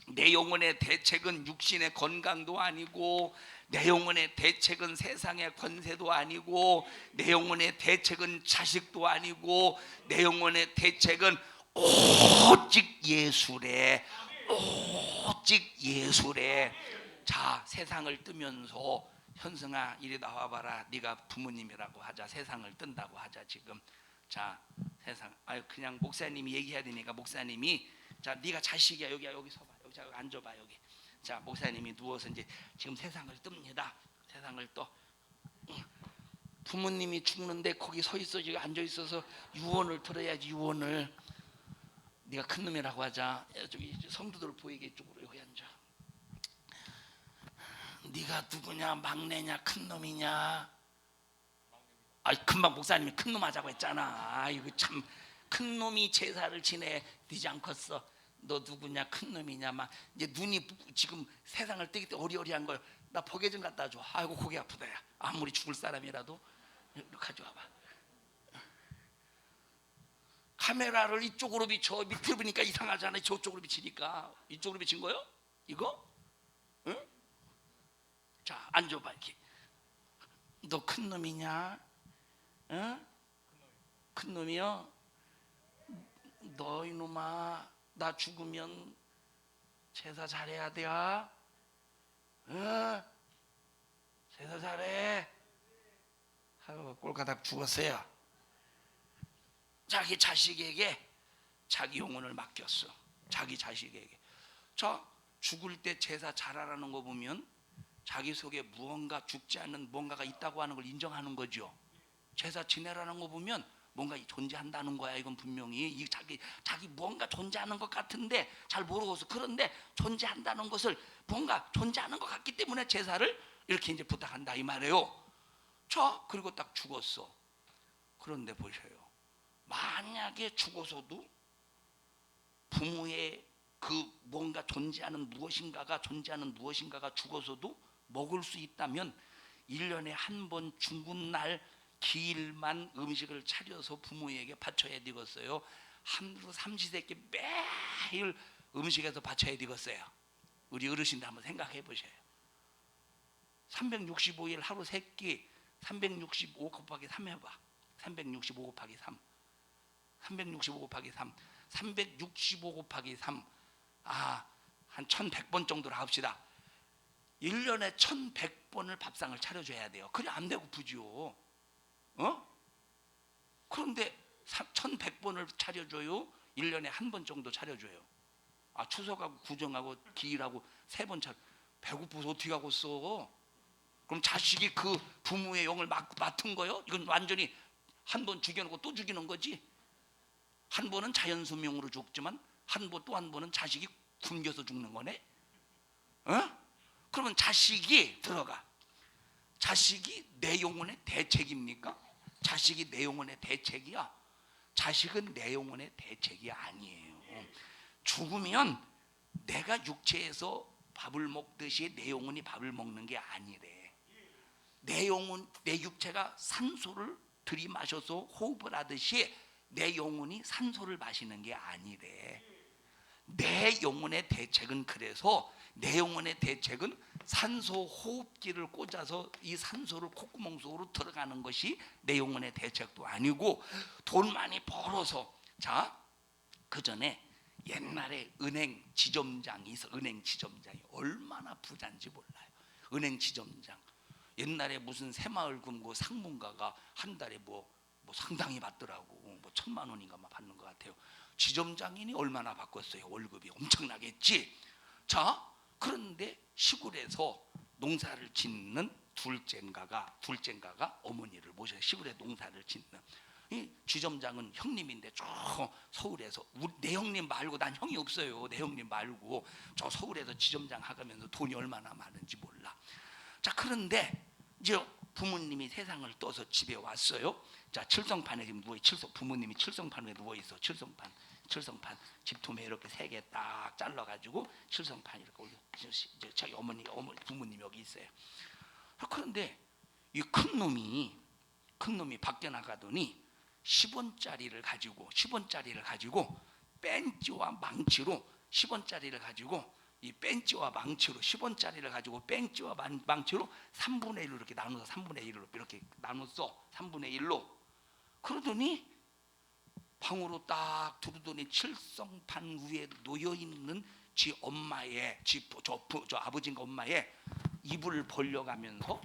내 영혼의 대책은 육신의 건강도 아니고, 내 영혼의 대책은 세상의 권세도 아니고, 내 영혼의 대책은 자식도 아니고, 내 영혼의 대책은 오직 예수래. 오직 예수래. 자, 세상을 뜨면서 현승아 이리 나와봐라. 네가 부모님이라고 하자. 세상을 뜬다고 하자. 지금 자, 세상 그냥 목사님이 얘기해야 되니까 목사님이 자, 네가 자식이야. 여기 서봐. 여기 앉아봐. 여기. 자, 목사님이 누워서 이제 지금 세상을 뜹니다. 세상을 떠. 부모님이 죽는데 거기 서 있어. 지금 앉아 있어서 유언을 들어야지. 유언을. 네가 큰 놈이라고 하자. 저기 성도들 보이게 이쪽으로 여기 앉아. 네가 누구냐? 막내냐? 큰 놈이냐? 금방 목사님이 큰 놈 하자고 했잖아. 아이고 참, 큰 놈이 제사를 지내 되지 않겠어. 너 누구냐? 큰 놈이냐? 막 이제 눈이 지금 세상을 뜨기 때문에 어리어리한 걸 나 보게 좀 갖다 줘. 아이고 고개 아프다. 야. 아무리 죽을 사람이라도 이렇게 가져와봐. 카메라를 이쪽으로 비춰. 밑에 보니까 이상하잖아. 저쪽으로 비치니까. 이쪽으로 비친 거요? 이거? 응? 자, 앉아봐. 이렇게. 너 큰 놈이냐? 응? 큰 놈이요? 너 이놈아, 나 죽으면 제사 잘해야 돼. 응? 제사 잘해. 하고 꼴가닥 죽었어요. 자기 자식에게 자기 영혼을 맡겼어. 자기 자식에게. 자, 죽을 때 제사 잘하라는 거 보면 자기 속에 무언가 죽지 않는 뭔가가 있다고 하는 걸 인정하는 거죠. 제사 지내라는 거 보면 뭔가 존재한다는 거야. 이건 분명히 이 자기 뭔가 존재하는 것 같은데 잘 모르고서, 그런데 존재한다는 것을 뭔가 존재하는 것 같기 때문에 제사를 이렇게 이제 부탁한다 이 말이에요. 자, 그리고 딱 죽었어. 그런데 보셔요. 만약에 죽어서도 부모의 그 뭔가 존재하는 무엇인가가 죽어서도 먹을 수 있다면 1년에 한 번 죽은 날 기일만 음식을 차려서 부모에게 바쳐야 되겠어요. 하루 삼시세끼 매일 음식에서 바쳐야 되겠어요. 우리 어르신들 한번 생각해 보셔요. 365일 하루 3끼 365 곱하기 3 해봐. 365 곱하기 3 365 곱하기 3 365 곱하기 3 한 1100번 정도로 합시다. 1년에 1100번을 밥상을 차려줘야 돼요. 그래 안 배고프죠. 그런데 1100번을 차려줘요. 1년에 한 번 정도 차려줘요. 추석하고 구정하고 기일하고 3번 차려. 배고파서 어떻게 하고 써? 그럼 자식이 그 부모의 영을 맡은 거요? 이건 완전히 한 번 죽여놓고 또 죽이는 거지. 한 번은 자연수명으로 죽지만 또 한 번은 자식이 굶겨서 죽는 거네. 그러면 자식이 내 영혼의 대책입니까? 자식이 내 영혼의 대책이야? 자식은 내 영혼의 대책이 아니에요. 죽으면 내가 육체에서 밥을 먹듯이 내 영혼이 밥을 먹는 게 아니래. 내 육체가 산소를 들이마셔서 호흡을 하듯이 내 영혼이 산소를 마시는 게 아니래. 내 영혼의 대책은 산소 호흡기를 꽂아서 이 산소를 콧구멍 속으로 들어가는 것이 내 영혼의 대책도 아니고, 돈 많이 벌어서 그 전에 옛날에 은행 지점장이 얼마나 부자인지 몰라요. 은행 지점장 옛날에 무슨 새마을 금고 상문가가 한 달에 뭐 상당히 받더라고. 1000만 원인가 받는 것 같아요. 지점장인이 얼마나 받겠어요? 월급이 엄청나겠지. 그런데 시골에서 농사를 짓는 둘째인가가 어머니를 모셔서 시골에 농사를 짓는 이 지점장은 형님인데 저 서울에서 내 형님 말고, 난 형이 없어요. 내 형님 말고 저 서울에서 지점장 하면서 돈이 얼마나 많은지 몰라. 그런데 이제 부모님이 세상을 떠서 집에 왔어요. 칠성판에 지금 부모님이 칠성판에 누워 있어. 칠성판 집토매 이렇게 3개 딱 잘라가지고 칠성판 이렇게 올려. 저기 어머니 부모님 여기 있어요. 그런데 이 큰 놈이 밖에 나가더니 10원짜리를 가지고 벤치와 망치로 10원짜리를 가지고 이 벤치와 망치로 10원짜리를 가지고 벤치와 망치로 3분의 1로 이렇게 나눠서 3분의 1로 이렇게 나눴어. 3분의 1로. 그러더니 방으로 딱 들어오더니 칠성판 위에 놓여 있는 지 엄마의 저 아버지인가 엄마의 입을 벌려가면서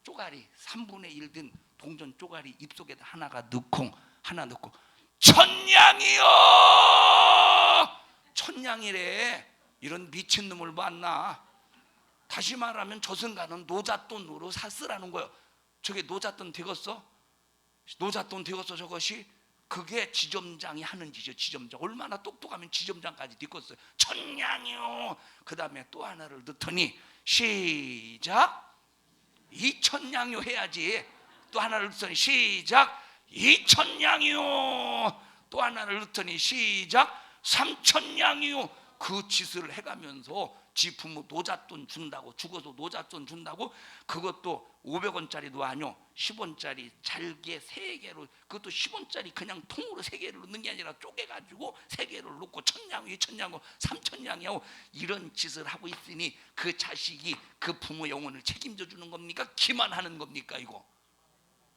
쪼가리 3분의 1 든 동전 쪼가리 입속에다 하나 넣고 천냥이요! 천냥이래. 이런 미친놈을 만나. 다시 말하면 저승가는 노잣돈으로 샀으라는 거예요. 저게 노잣돈 되겠어? 저것이? 그게 지점장이 하는 짓이죠. 지점장 얼마나 똑똑하면 지점장까지 되겠어요. 천냥이요. 그 다음에 또 하나를 넣더니 시작 2천냥이요 해야지. 또 하나를 넣더니 시작 2천냥이요. 또 하나를 넣더니 시작 3천냥이요. 그 짓을 해가면서 지 부모 노잣돈 준다고, 죽어서 노잣돈 준다고, 그것도 500원짜리도 아니요 10원짜리 잘게 3개로, 그것도 10원짜리 그냥 통으로 3개를 넣는 게 아니라 쪼개가지고 3개를 넣고 천냥이 3천냥이하고 이런 짓을 하고 있으니 그 자식이 그 부모 영혼을 책임져 주는 겁니까? 기만하는 겁니까? 이거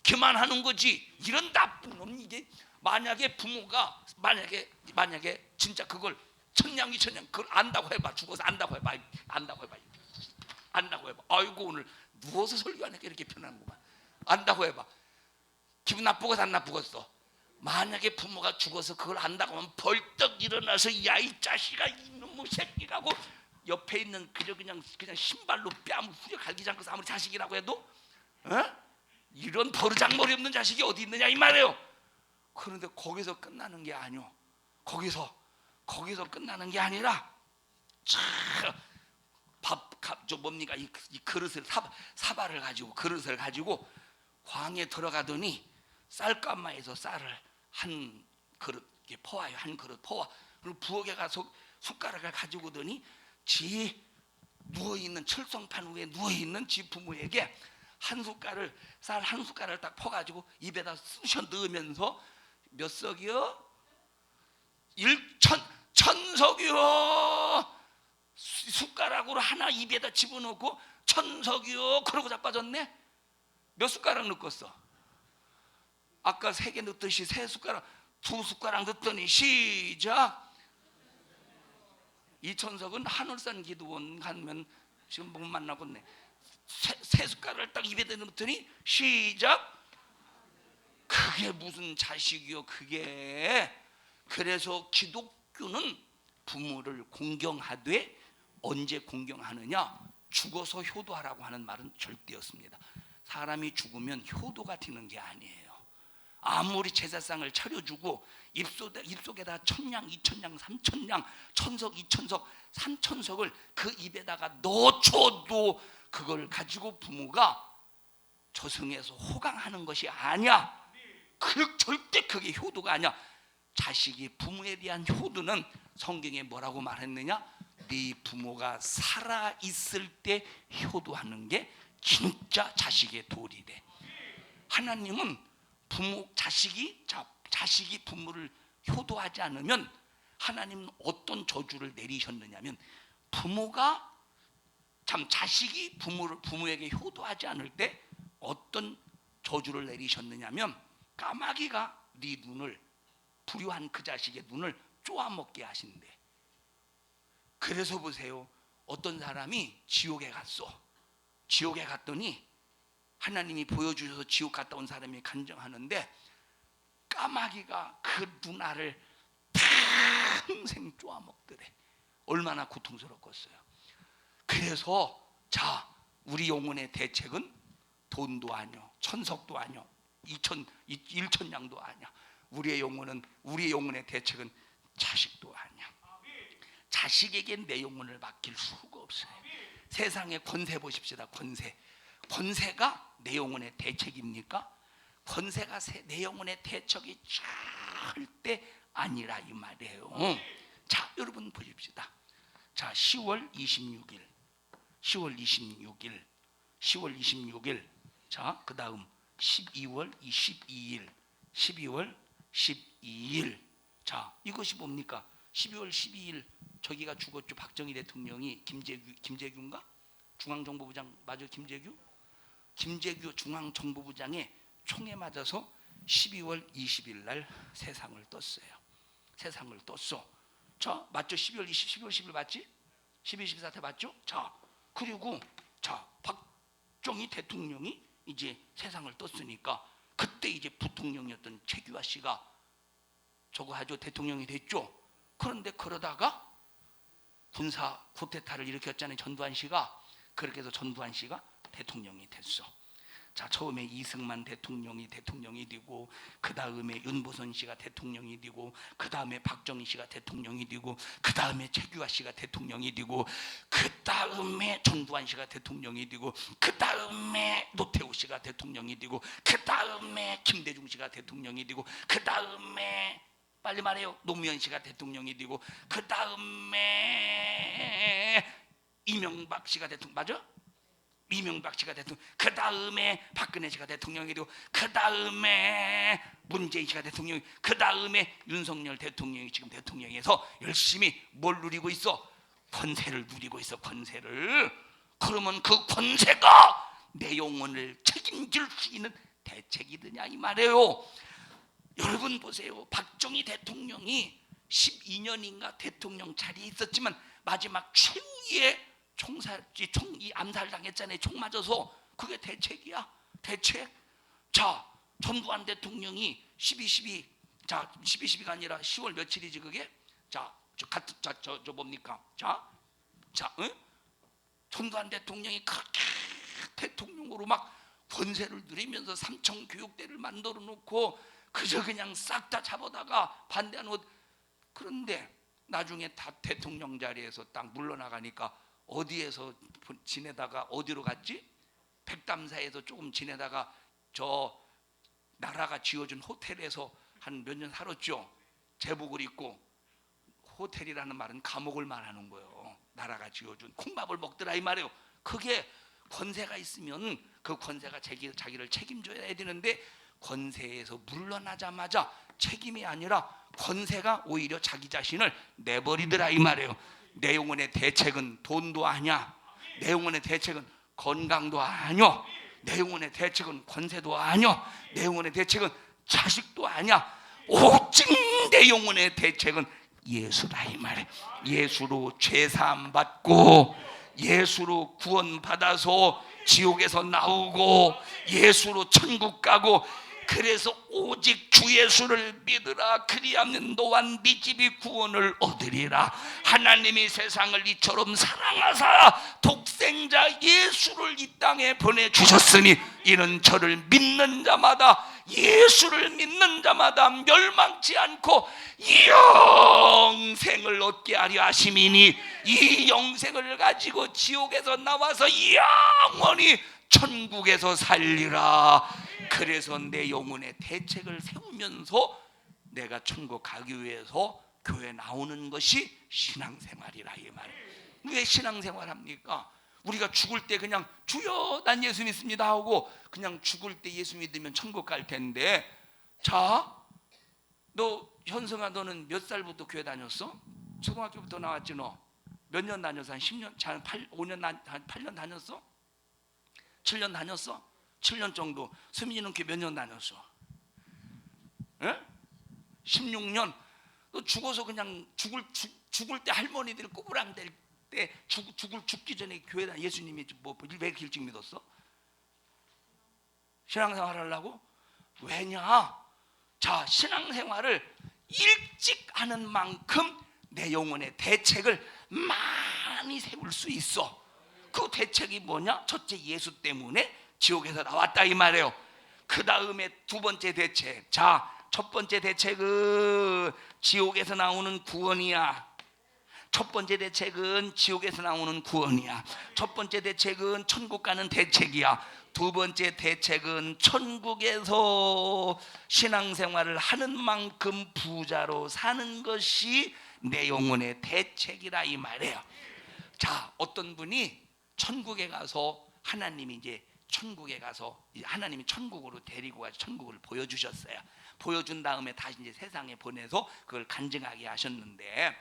기만하는 거지. 이런 나쁜 놈. 이게 만약에 부모가 만약에 진짜 그걸 천냥이 그걸 안다고 해봐. 죽어서 안다고 해봐. 아이고 오늘 누워서 설교하니까 이렇게 편한구만. 안다고 해봐. 기분 나쁘겠어 안 나쁘겠어? 만약에 부모가 죽어서 그걸 안다고 하면 벌떡 일어나서 야 이 자식아 이놈의 새끼라고 옆에 있는 그냥 신발로 뺨을 후려 갈기지 않고서 아무리 자식이라고 해도 이런 버르장머리 없는 자식이 어디 있느냐 이 말이에요. 그런데 거기서 끝나는 게 아니오. 거기서 끝나는 게 아니라 뭡니까 이 그릇을 그릇을 가지고 광에 들어가더니 쌀가마에서 쌀을 한 그릇 이렇게 퍼와요. 한 그릇 퍼와. 그리고 부엌에 가서 숟가락을 가지고 오더니 지 누워있는 철성판 위에 누워있는 지 부모에게 쌀 한 숟가락을 딱 퍼가지고 입에다 쑤셔 넣으면서 몇 석이요? 천석이요. 숟가락으로 하나 입에다 집어넣고 천석이요. 그러고 자빠졌네. 몇 숟가락 넣었어? 아까 3개 넣듯이 2숟가락 넣더니 시작. 이천석은 하늘산 기도원 가면 지금 못 만나겠네. 3숟가락을 딱 입에다 넣더니 시작. 그게 무슨 자식이요 그게. 그래서 기독교는 부모를 공경하되 언제 공경하느냐? 죽어서 효도하라고 하는 말은 절대 없습니다. 사람이 죽으면 효도가 되는 게 아니에요. 아무리 제사상을 차려주고 입속에다 1000냥, 2000냥, 3000냥, 1000석, 2000석, 3000석을 그 입에다가 넣어줘도 그걸 가지고 부모가 저승에서 호강하는 것이 아니야. 절대 그게 효도가 아니야. 자식이 부모에 대한 효도는 성경에 뭐라고 말했느냐? 네 부모가 살아있을 때 효도하는 게 진짜 자식의 도리래. 하나님은 자식이 부모를 효도하지 않으면 하나님은 어떤 저주를 내리셨느냐면, 자식이 부모에게 효도하지 않을 때 어떤 저주를 내리셨느냐면, 까마귀가 네 눈을, 불효한 그 자식의 눈을 쪼아먹게 하신대. 그래서 보세요. 어떤 사람이 지옥에 갔어. 지옥에 갔더니 하나님이 보여주셔서 지옥 갔다 온 사람이 간증하는데, 까마귀가 그 눈알을 평생 쪼아먹더래. 얼마나 고통스럽겠어요. 그래서 우리 영혼의 대책은 돈도 아니요, 천석도 아니요, 일천냥도 아니야. 우리의 영혼의 대책은 자식도 아니야. 자식에게 내 영혼을 맡길 수가 없어요. 세상의 권세 보십시다. 권세가 내 영혼의 대책입니까? 권세가 내 영혼의 대책이 절대 아니라 이 말이에요. 자, 여러분 보십시다. 자, 10월 26일. 자, 그 다음 12월 12일. 자, 이것이 뭡니까? 12월 12일 저기가 죽었죠. 박정희 대통령이 김재규인가? 중앙정보부장 맞아? 김재규 중앙정보부장의 총에 맞아서 12월 20일 날 세상을 떴어. 자, 맞죠? 12월 10일 맞지? 12.12 사태 맞죠? 자, 그리고 박정희 대통령이 이제 세상을 떴으니까 그때 이제 부통령이었던 최규하 씨가 저거 하죠. 대통령이 됐죠. 그런데 그러다가 군사 쿠데타를 일으켰잖아요. 전두환 씨가. 그렇게 해서 전두환 씨가 대통령이 됐어. 자, 처음에 이승만 대통령이 되고, 그 다음에 윤보선 씨가 대통령이 되고, 그 다음에 박정희 씨가 대통령이 되고, 그 다음에 최규하 씨가 대통령이 되고, 그 다음에 전두환 씨가 대통령이 되고, 그 다음에 노태우 씨가 대통령이 되고, 그 다음에 김대중 씨가 대통령이 되고, 그 다음에 빨리 말해요. 노무현 씨가 대통령이 되고, 그 다음에 이명박 씨가 대통령 맞아? 이명박 씨가 대통령, 그 다음에 박근혜 씨가 대통령이 되고, 그 다음에 문재인 씨가 대통령, 그 다음에 윤석열 대통령이 지금 대통령에서 열심히 뭘 누리고 있어? 권세를 누리고 있어. 권세를. 그러면 그 권세가 내 영혼을 책임질 수 있는 대책이더냐 이 말이에요. 여러분 보세요. 박정희 대통령이 12년인가 대통령 자리에 있었지만 마지막 최후의 이 암살당했잖아요. 총 맞아서. 그게 대책이야. 대책. 자, 전두환 대통령이 12.12가 아니라 10월 며칠이지 그게? 자, 뭡니까? 전두환 대통령이 그렇게 대통령으로 막 권세를 누리면서 3천 교육대를 만들어 놓고 그저 그냥 싹 다 잡아다가 반대하는 것. 그런데 나중에 다 대통령 자리에서 딱 물러나가니까 어디에서 지내다가 어디로 갔지? 백담사에서 조금 지내다가 저 나라가 지어준 호텔에서 한 몇 년 살았죠. 제복을 입고. 호텔이라는 말은 감옥을 말하는 거예요. 나라가 지어준 콩밥을 먹더라 이 말이에요. 그게 권세가 있으면 그 권세가 자기를 책임져야 되는데, 권세에서 물러나자마자 책임이 아니라 권세가 오히려 자기 자신을 내버리더라 이 말이에요. 내 영혼의 대책은 돈도 아니야. 내 영혼의 대책은 건강도 아니야. 내 영혼의 대책은 권세도 아니야. 내 영혼의 대책은 자식도 아니야. 오직 내 영혼의 대책은 예수다 이 말이에요. 예수로 죄사함 받고, 예수로 구원 받아서 지옥에서 나오고, 예수로 천국 가고, 그래서 오직 주 예수를 믿으라. 그리하면 너와 네 집이 구원을 얻으리라. 하나님이 세상을 이처럼 사랑하사 독생자 예수를 이 땅에 보내주셨으니, 이는 저를 믿는 자마다, 예수를 믿는 자마다 멸망치 않고 영생을 얻게 하려 하심이니, 이 영생을 가지고 지옥에서 나와서 영원히 천국에서 살리라. 그래서 내 영혼의 대책을 세우면서 내가 천국 가기 위해서 교회 나오는 것이 신앙생활이라 이 말. 왜 신앙생활합니까? 우리가 죽을 때 그냥 주여 난 예수 믿습니다 하고 그냥 죽을 때 예수 믿으면 천국 갈 텐데, 자, 너 현성아, 너는 몇 살부터 교회 다녔어? 초등학교부터 나왔지. 너 몇 년 다녔어? 한 10년? 한 5년, 한 8년 다녔어? 7년 다녔어? 7년 정도. 수민이는 교회 몇 년 다녔어? 에? 16년. 너 죽어서 그냥 죽을 때 할머니들 꼬부랑 될 때 죽기 전에 교회다 예수님이 왜 이렇게 일찍 믿었어? 신앙생활 하려고? 왜냐? 자, 신앙생활을 일찍 하는 만큼 내 영혼의 대책을 많이 세울 수 있어. 그 대책이 뭐냐? 첫째, 예수 때문에 지옥에서 나왔다 이 말이에요. 그 다음에 두 번째 대책. 자, 첫 번째 대책은 지옥에서 나오는 구원이야. 첫 번째 대책은 지옥에서 나오는 구원이야. 첫 번째 대책은 천국 가는 대책이야. 두 번째 대책은 천국에서 신앙생활을 하는 만큼 부자로 사는 것이 내 영혼의 대책이라 이 말이에요. 자, 어떤 분이 천국에 가서 하나님이 이제 천국에 가서 하나님이 천국으로 데리고 가서 천국을 보여주셨어요. 보여준 다음에 다시 이제 세상에 보내서 그걸 간증하게 하셨는데,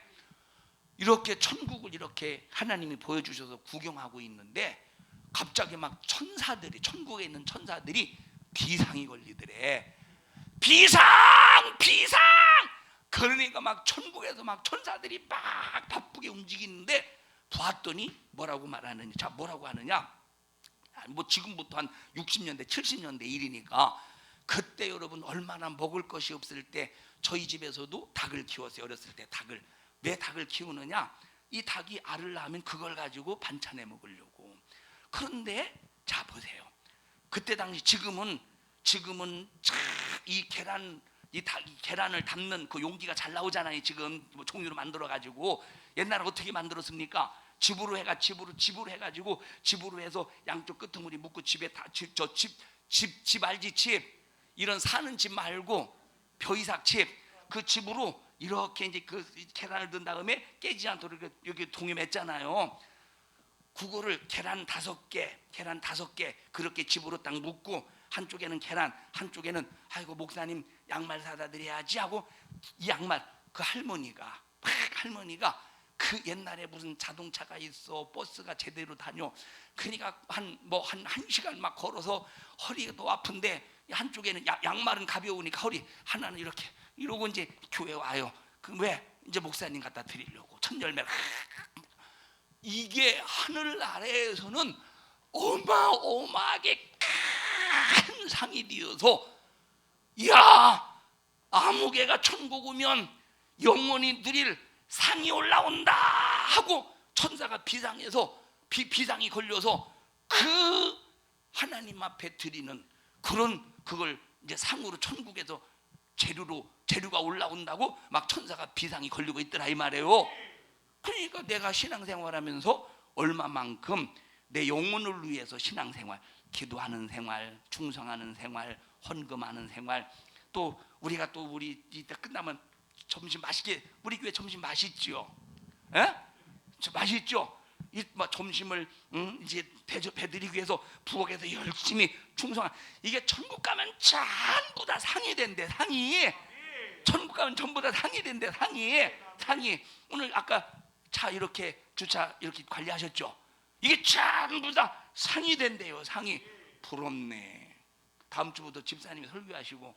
이렇게 천국을 이렇게 하나님이 보여주셔서 구경하고 있는데 갑자기 막 천사들이, 천국에 있는 천사들이 비상이 걸리더래. 비상! 그러니까 막 천국에서 막 천사들이 막 바쁘게 움직이는데 봤더니 뭐라고 말하느냐? 자, 뭐라고 하느냐? 뭐 지금부터 한 60년대 70년대 일이니까, 그때 여러분 얼마나 먹을 것이 없을 때 저희 집에서도 닭을 키웠어요. 어렸을 때 닭을. 왜 닭을 키우느냐? 이 닭이 알을 낳으면 그걸 가지고 반찬해 먹으려고. 그런데 자 보세요. 그때 당시 지금은 이 계란, 이 계란을 담는 그 용기가 잘 나오잖아요. 지금 뭐 종류로 만들어 가지고. 옛날에 어떻게 만들었습니까? 집으로 해가지고 집으로 해서 양쪽 끄트머리 묶고 집에 집 알지? 집, 이런 사는 집 말고 벼이삭집, 그 집으로 이렇게 이제 그 계란을 넣은 다음에 깨지지 않도록 여기 동에 맸잖아요. 그거를 계란 5개 그렇게 집으로 딱 묶고, 한쪽에는 계란, 한쪽에는 아이고 목사님 양말 사다 드려야지 하고, 이 양말 그 할머니가 그 옛날에 무슨 자동차가 있어, 버스가 제대로 다녀. 그러니까 한 1시간 막 걸어서 허리도 아픈데, 한쪽에는 양말은 가벼우니까 허리 하나는 이렇게 이러고 이제 교회 와요. 그 왜? 이제 목사님 갖다 드리려고. 첫 열매. 이게 하늘 아래에서는 어마어마하게 큰 상이 되어서, 야, 아무개가 천국 오면 영원히 누릴 상이 올라온다 하고 천사가 비상해서 비상이 걸려서 그 하나님 앞에 드리는 그걸 이제 상으로 천국에서 재료가 올라온다고 막 천사가 비상이 걸리고 있더라 이 말이에요. 그러니까 내가 신앙생활하면서 얼마만큼 내 영혼을 위해서 신앙생활, 기도하는 생활, 충성하는 생활, 헌금하는 생활, 또 우리가 또 우리 이따 끝나면 점심 맛있게, 우리 교회 점심 맛있죠? 예? 맛있죠? 뭐 점심을 이제 대접해드리기 위해서 부엌에서 열심히 충성한, 이게 천국 가면 전부 다 상이 된대. 상이 천국 가면 전부 다 상이 된대. 상이 오늘 아까 차 이렇게 주차 이렇게 관리하셨죠? 이게 전부 다 상이 된대요. 상이. 부럽네. 다음 주부터 집사님이 설교하시고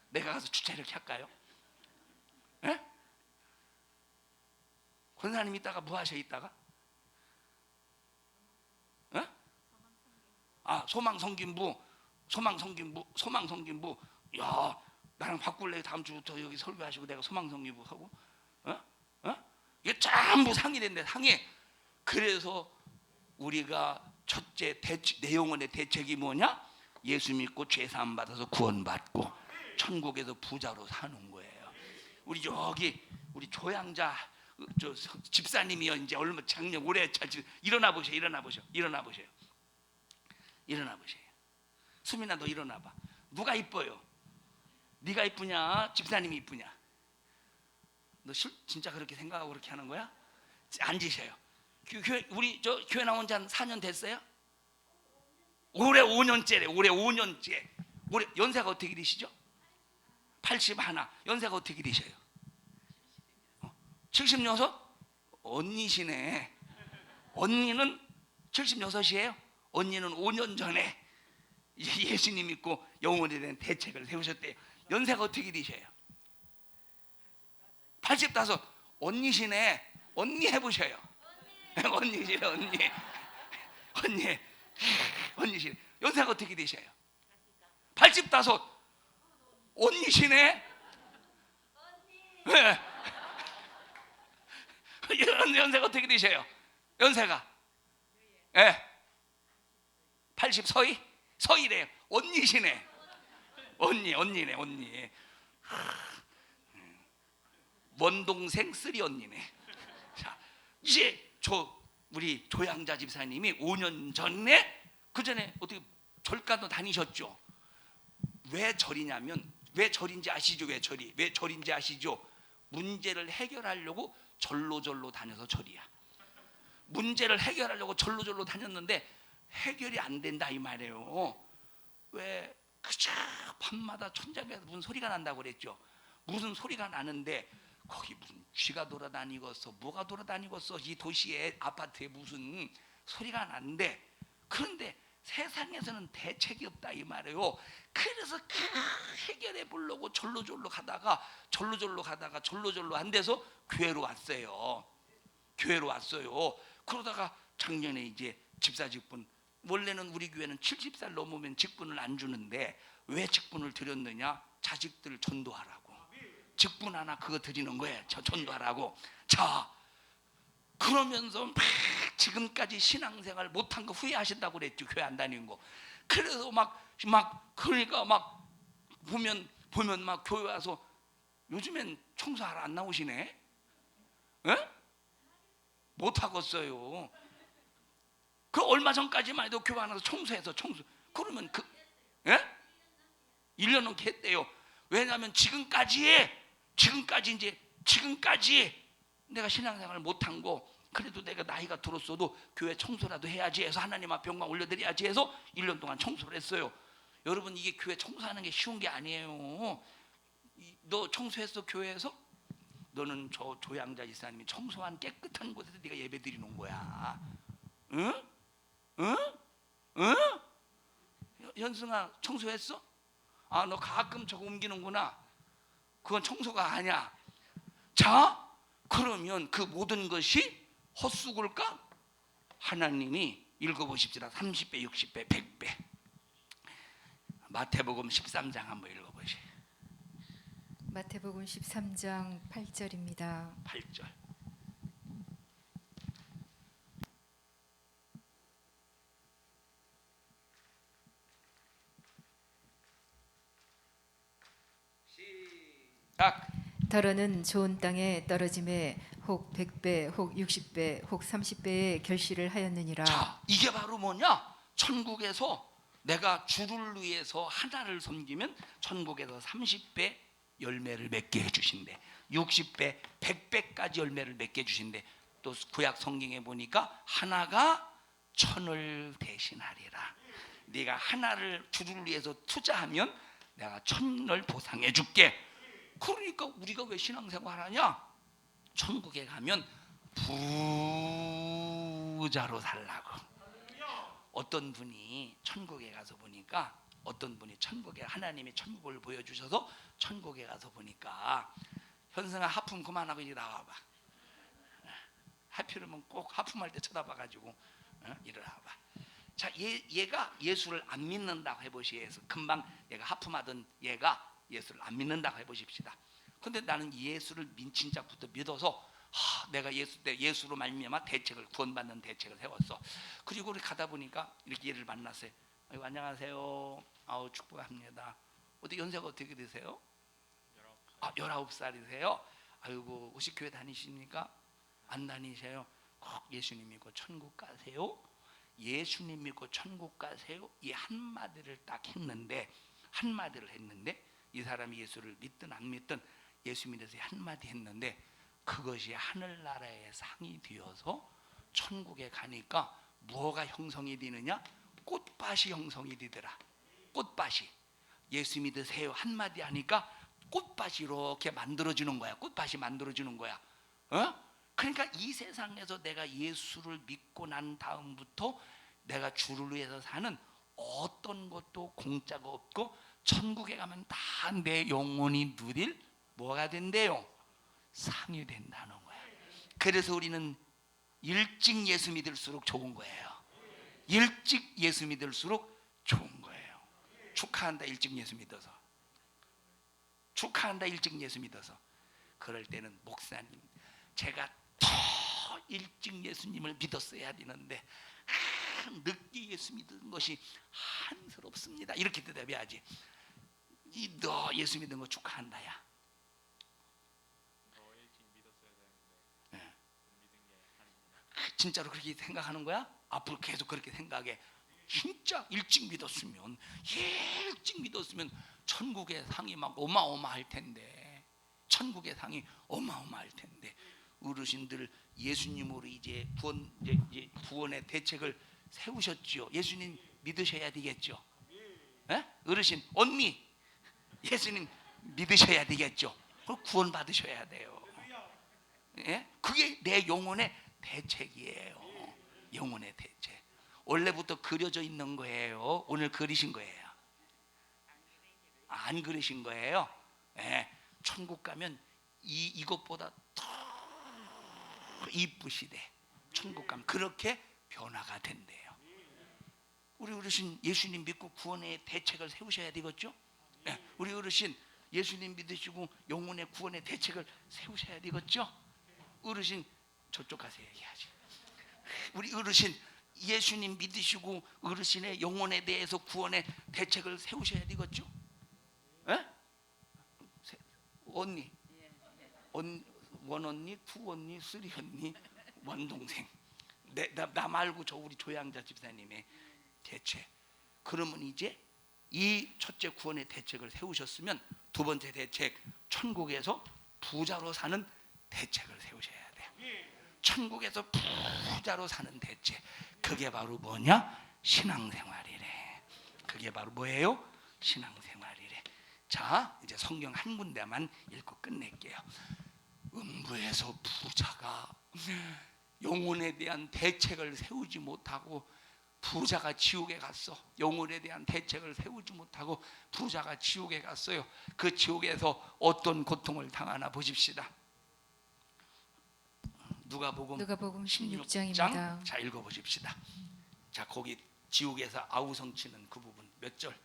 내가 가서 주차 이렇게 할까요? 예? 권사님 이따가 뭐 하셔? 이따가? 예? 아, 소망성김부. 야, 나랑 바꿀래? 다음 주부터 여기 설교하시고 내가 소망성김부 하고. 이게 전부 상이 된대. 상이. 그래서 우리가 첫째 내 영혼의 대책이 뭐냐? 예수 믿고 죄 사함 받아서 구원받고 천국에서 부자로 사는 거예요. 우리 여기 우리 조양자 집사님이요, 이제 얼마 작년 올해 일어나 보세요. 수민아, 너 일어나 봐. 누가 이뻐요? 네가 이쁘냐? 집사님이 이쁘냐? 너 진짜 그렇게 생각하고 그렇게 하는 거야? 앉으세요. 우리 교회 나온 지 한 4년 됐어요? 올해 5년째래. 올해 5년째. 올해 연세가 어떻게 되시죠? 81. 연세가 어떻게 되셔요? 76? 언니시네. 언니는 76이에요? 언니는 5년 전에 예수님 믿고 영혼에 대한 대책을 세우셨대요. 연세가 어떻게 되셔요? 85. 언니시네. 언니 해보셔요. 언니시네. 언니시네. 연세가 어떻게 되셔요? 85. 언니시네. 네. 연세가 어떻게 되셔요? 연세가 80. 서희래요. 언니시네. 언니네. 먼 동생 쓰리 언니네. 자, 이제 우리 조양자 집사님이 5년 전에, 그 전에 어떻게 절간도 다니셨죠? 왜 절이냐면, 왜 절인지 아시죠? 왜 절인지 아시죠? 문제를 해결하려고 절로 다녀서 절이야. 문제를 해결하려고 절로 다녔는데 해결이 안 된다 이 말이에요. 왜? 그저 밤마다 천장에서 무슨 소리가 난다고 그랬죠. 무슨 소리가 나는데 거기 무슨 쥐가 돌아다니겠어, 뭐가 돌아다니겠어, 이 도시에 아파트에 무슨 소리가 나는데, 그런데 세상에서는 대책이 없다 이 말이에요. 그래서 해결해 보려고 절로 가다가 안 돼서 교회로 왔어요. 그러다가 작년에 이제 집사 직분, 원래는 우리 교회는 70살 넘으면 직분을 안 주는데 왜 직분을 드렸느냐? 자식들 전도하라고. 직분 하나 그거 드리는 거예요. 저 전도하라고. 자, 그러면서 막 지금까지 신앙생활 못한 거 후회하신다고 그랬죠. 교회 안 다니는 거. 그래서 그러니까 막 보면 막 교회 와서 요즘엔 청소하러 안 나오시네. 예? 못 하겠어요. 그 얼마 전까지만 해도 교회 안에서 청소. 그러면 예? 1년 넘게 했대요. 왜냐하면 지금까지 내가 신앙생활을 못한 거, 그래도 내가 나이가 들었어도 교회 청소라도 해야지 해서 하나님 앞에 영광 올려드려야지 해서 1년 동안 청소를 했어요. 여러분, 이게 교회 청소하는 게 쉬운 게 아니에요. 너 청소했어? 교회에서? 너는 저 조양자 집사님이 청소한 깨끗한 곳에서 네가 예배 드리는 거야. 응? 현승아, 청소했어? 아, 너 가끔 저거 옮기는구나. 그건 청소가 아니야. 자, 그러면 그 모든 것이 헛수고일까? 하나님이 읽어보십시다. 30배, 60배, 100배. 마태복음 13장 한번 읽어보세요. 마태복음 13장 8절입니다. 8절. 시작. 더러는 좋은 땅에 떨어짐에 혹 100배, 혹 60배, 혹 30배의 결실을 하였느니라. 자, 이게 바로 뭐냐? 천국에서 내가 주를 위해서 하나를 섬기면 천국에서 30배, 열매를 맺게 해주신대. 60배, 100배까지 열매를 맺게 해주신대. 또 구약 성경에 보니까 하나가 천을 대신하리라. 네가 하나를 주를 위해서 투자하면 내가 천을 보상해 줄게. 그러니까 우리가 왜 신앙생활 하냐? 천국에 가면 부자로 살라고. 어떤 분이 천국에 가서 보니까, 어떤 분이 천국에, 하나님이 천국을 보여주셔서 천국에 가서 보니까, 현승아 하품 그만하고 이리 나와봐. 하필이면 꼭 하품할 때 쳐다봐가지고 일어나봐. 자, 얘가 예수를 안 믿는다고 해보시에서, 금방 얘가 하품하던 얘가 예수를 안 믿는다고 해보십시다. 근데 나는 예수를 진짜부터 믿어서 내가 예수로 말미암아 대책을, 구원받는 대책을 세웠어. 그리고 우리 가다 보니까 이렇게 얘를 만났어요. 아이고, 안녕하세요. 아우, 축복합니다. 어디 연세가 어떻게 되세요? 19살이세요? 아이고, 혹시 교회 다니십니까? 안 다니세요? 꼭 예수님 믿고 천국 가세요? 예수님 믿고 천국 가세요? 이 한마디를 딱 했는데, 이 사람이 예수를 믿든 안 믿든 예수 믿어서 한마디 했는데, 그것이 하늘나라의 상이 되어서 천국에 가니까 뭐가 형성이 되느냐? 꽃밭이 형성이 되더라. 꽃밭이. 예수 믿으세요 한마디 하니까 꽃밭이 이렇게 만들어지는 거야. 꽃밭이 만들어지는 거야. 그러니까 이 세상에서 내가 예수를 믿고 난 다음부터 내가 주를 위해서 사는 어떤 것도 공짜가 없고, 천국에 가면 다 내 영혼이 누릴 뭐가 된대요? 상이 된다는 거야. 그래서 우리는 일찍 예수 믿을수록 좋은 거예요. 일찍 예수 믿을수록 좋은 거예요. 축하한다, 일찍 예수 믿어서. 축하한다, 일찍 예수 믿어서. 그럴 때는 목사님, 제가 더 일찍 예수님을 믿었어야 되는데 늦게 예수 믿은 것이 한스럽습니다. 이렇게 대답해야지. 너 예수 믿은 거 축하한다야. 진짜로 그렇게 생각하는 거야? 앞으로 계속 그렇게 생각해. 진짜 일찍 믿었으면 천국의 상이 막 어마어마할 텐데, 천국의 상이 어마어마할 텐데. 어르신들 예수님으로 이제 구원의 대책을 세우셨죠. 예수님 믿으셔야 되겠죠. 어르신, 언니, 예수님 믿으셔야 되겠죠. 그럼 구원 받으셔야 돼요. 그게 내 영혼의 대책이에요. 영혼의 대책. 원래부터 그려져 있는 거예요. 오늘 그리신 거예요. 안 그리신 거예요. 천국 가면 이것보다 더 이쁘시대. 천국 가면 그렇게 변화가 된대요. 우리 어르신 예수님 믿고 구원의 대책을 세우셔야 되겠죠. 우리 어르신 예수님 믿으시고 영혼의 구원의 대책을 세우셔야 되겠죠. 어르신 저쪽 가서 얘기하지. 우리 어르신 예수님 믿으시고 어르신의 영혼에 대해서 구원의 대책을 세우셔야 되겠죠. 언니, 원 언니, 투 언니, 쓰리 언니, 원 동생. 나 말고 저 우리 조양자 집사님의 대책. 그러면 이제 이 첫째 구원의 대책을 세우셨으면 두 번째 대책, 천국에서 부자로 사는 대책을 세우셔야 돼요. 천국에서 부자로 사는 대책. 그게 바로 뭐냐? 신앙생활이래. 그게 바로 뭐예요? 신앙생활이래. 자, 이제 성경 한 군데만 읽고 끝낼게요. 음부에서 부자가 영혼에 대한 대책을 세우지 못하고 부자가 지옥에 갔어. 영혼에 대한 대책을 세우지 못하고 부자가 지옥에 갔어요. 그 지옥에서 어떤 고통을 당하나 보십시다. 누가복음 16장입니다. 자, 읽어보십시다. 자, 거기 지옥에서 아우성 치는 그 부분 몇 절?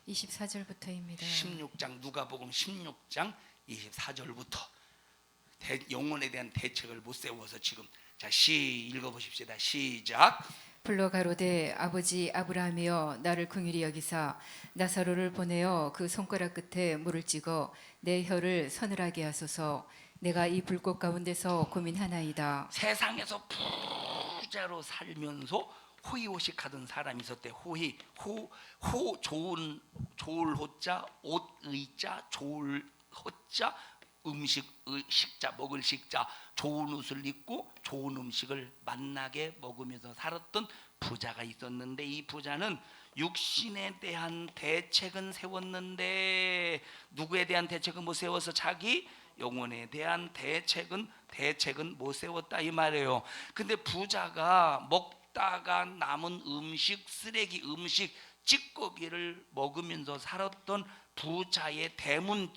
24절부터입니다. 16장, 누가복음 16장 24절부터. 영혼에 대한 대책을 못 세워서 지금. 자, 읽어보십시다. 시작. 불러 가로되 아버지 아브라함이여 나를 긍휼히 여기사 나사로를 보내어 그 손가락 끝에 물을 찍어 내 혀를 서늘하게 하소서. 내가 이 불꽃 가운데서 고민하나이다. 세상에서 부자로 살면서 호의호식하던 사람이 있었대. 좋을 호자, 옷 의자, 좋을 호자 식자 먹을 식자 좋은 옷을 입고 좋은 음식을 만나게 먹으면서 살았던 부자가 있었는데 이 부자는 육신에 대한 대책은 세웠는데 누구에 대한 대책은 못 세워서 자기 영혼에 대한 대책은 못 세웠다 이 말이에요. 근데 부자가 먹다가 남은 음식 쓰레기 음식 찌꺼기를 먹으면서 살았던 부자의 대문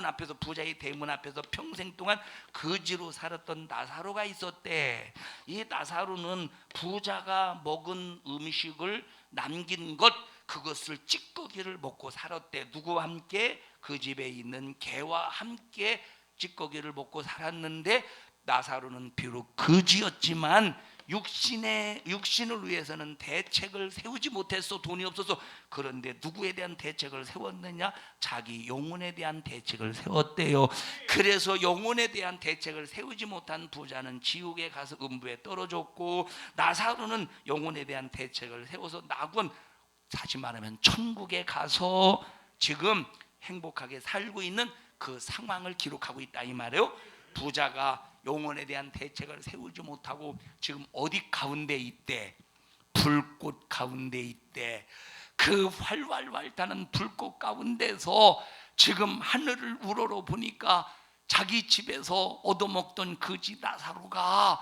앞에서 부자의 대문 앞에서 평생 동안 거지로 살았던 나사로가 있었대. 이 나사로는 부자가 먹은 음식을 남긴 그것을 찌꺼기를 먹고 살았대. 누구와 함께? 그 집에 있는 개와 함께 찌꺼기를 먹고 살았는데 나사로는 비록 거지였지만 육신을 위해서는 대책을 세우지 못했어. 돈이 없어서. 그런데 누구에 대한 대책을 세웠느냐? 자기 영혼에 대한 대책을 세웠대요. 그래서 영혼에 대한 대책을 세우지 못한 부자는 지옥에 가서 음부에 떨어졌고 나사로는 영혼에 대한 대책을 세워서 낙원, 다시 말하면 천국에 가서 지금 행복하게 살고 있는 그 상황을 기록하고 있다 이 말이에요. 부자가 영혼에 대한 대책을 세우지 못하고 지금 어디 가운데 있대? 불꽃 가운데 있대. 그 활활활 타는 불꽃 가운데서 지금 하늘을 우러러 보니까 자기 집에서 얻어먹던 거지 나사로가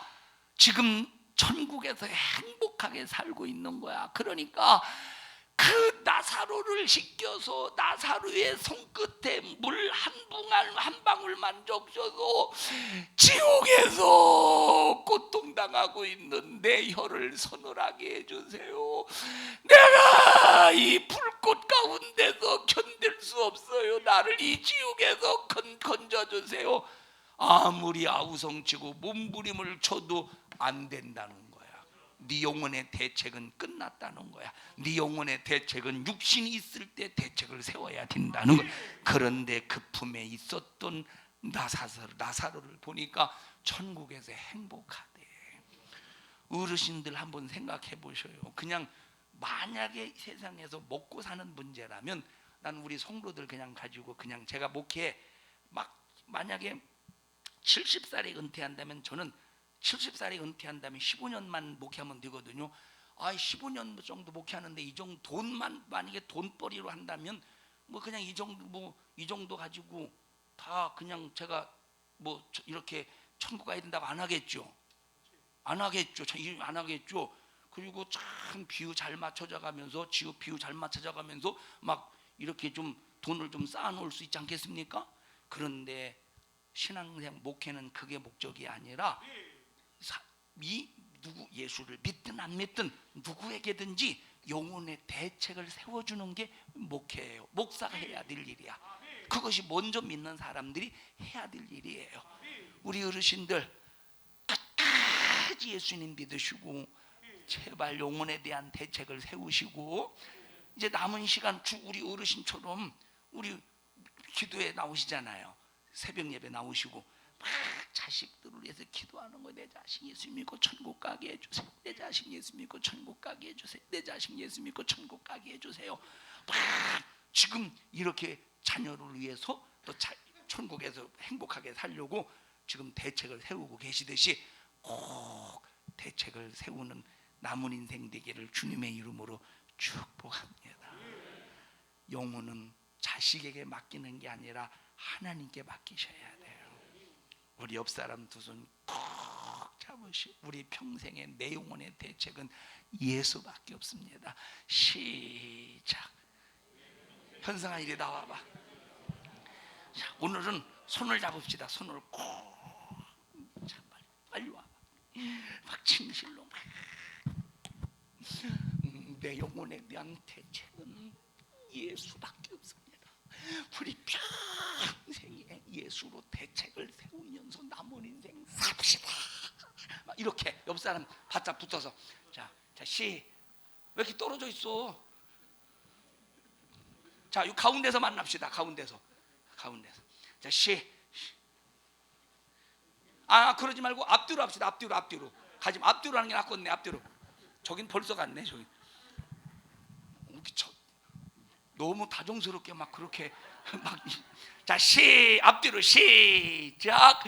지금 천국에서 행복하게 살고 있는 거야. 그러니까 그 나사로를 씻겨서 나사로의 손끝에 물 한 방울만 적셔서 지옥에서 고통당하고 있는 내 혀를 서늘하게 해주세요. 내가 이 불꽃 가운데서 견딜 수 없어요. 나를 이 지옥에서 건져주세요. 아무리 아우성치고 몸부림을 쳐도 안 된다는 거야. 네 영혼의 대책은 끝났다는 거야. 네 영혼의 대책은 육신이 있을 때 대책을 세워야 된다는 거야. 그런데 그 품에 있었던 나사로를 보니까 천국에서 행복하대. 어르신들 한번 생각해 보셔요. 그냥 만약에 세상에서 먹고 사는 문제라면 난 우리 성도들 그냥 가지고 그냥 제가 목회 만약에 70살에 은퇴한다면 저는 70살에 은퇴한다면 15년만 목회하면 되거든요. 15년 정도 목회하는데 이 정도 돈만 만약에 돈벌이로 한다면 그냥 이 정도 가지고 다 그냥 제가 이렇게 천국 가야 된다고 안 하겠죠. 안 하겠죠. 그리고 참 비유 잘 맞춰져 가면서 비유 잘 맞춰져 가면서 막 이렇게 좀 돈을 좀 쌓아놓을 수 있지 않겠습니까? 그런데 신앙생 목회는 그게 목적이 아니라 누구 예수를 믿든 안 믿든 누구에게든지 영혼의 대책을 세워주는 게 목회예요. 목사가 해야 될 일이야. 그것이 먼저 믿는 사람들이 해야 될 일이에요. 우리 어르신들 끝까지 예수님 믿으시고 제발 영혼에 대한 대책을 세우시고 이제 남은 시간 우리 어르신처럼 우리 기도에 나오시잖아요. 새벽 예배 나오시고 막 자식들을 위해서 기도하는 거. 내 자식 예수 믿고 천국 가게 해주세요. 내 자식 예수 믿고 천국 가게 해주세요. 내 자식 예수 믿고 천국 가게 해주세요. 막 지금 이렇게 자녀를 위해서 또 천국에서 행복하게 살려고 지금 대책을 세우고 계시듯이 꼭 대책을 세우는 남은 인생 되기를 주님의 이름으로 축복합니다. 영혼은 자식에게 맡기는 게 아니라 하나님께 맡기셔야 돼요. 우리 옆 사람 두 손 꼭 잡으시. 우리 평생의 내 영혼의 대책은 예수밖에 없습니다. 시작. 현상아 이리 나와봐. 자, 오늘은 손을 잡읍시다. 손을 꼭. 자, 빨리 와봐. 막 진실로 막. 내 영혼에 대한 대책은 예수밖에 없습니다. 우리 평생에 예수로 대책을 세우면서 남은 인생 삽시다. 막 이렇게 옆 사람 바짝 붙어서 자, 왜 이렇게 떨어져 있어? 자, 이 가운데서 만납시다. 가운데서. 자, 그러지 말고 앞뒤로 합시다. 앞뒤로. 가지 마. 앞뒤로 하는 게 낫겠네. 앞뒤로. 저긴 벌써 갔네. 저기. 너무 다정스럽게 막 그렇게 자, 앞뒤로 시작.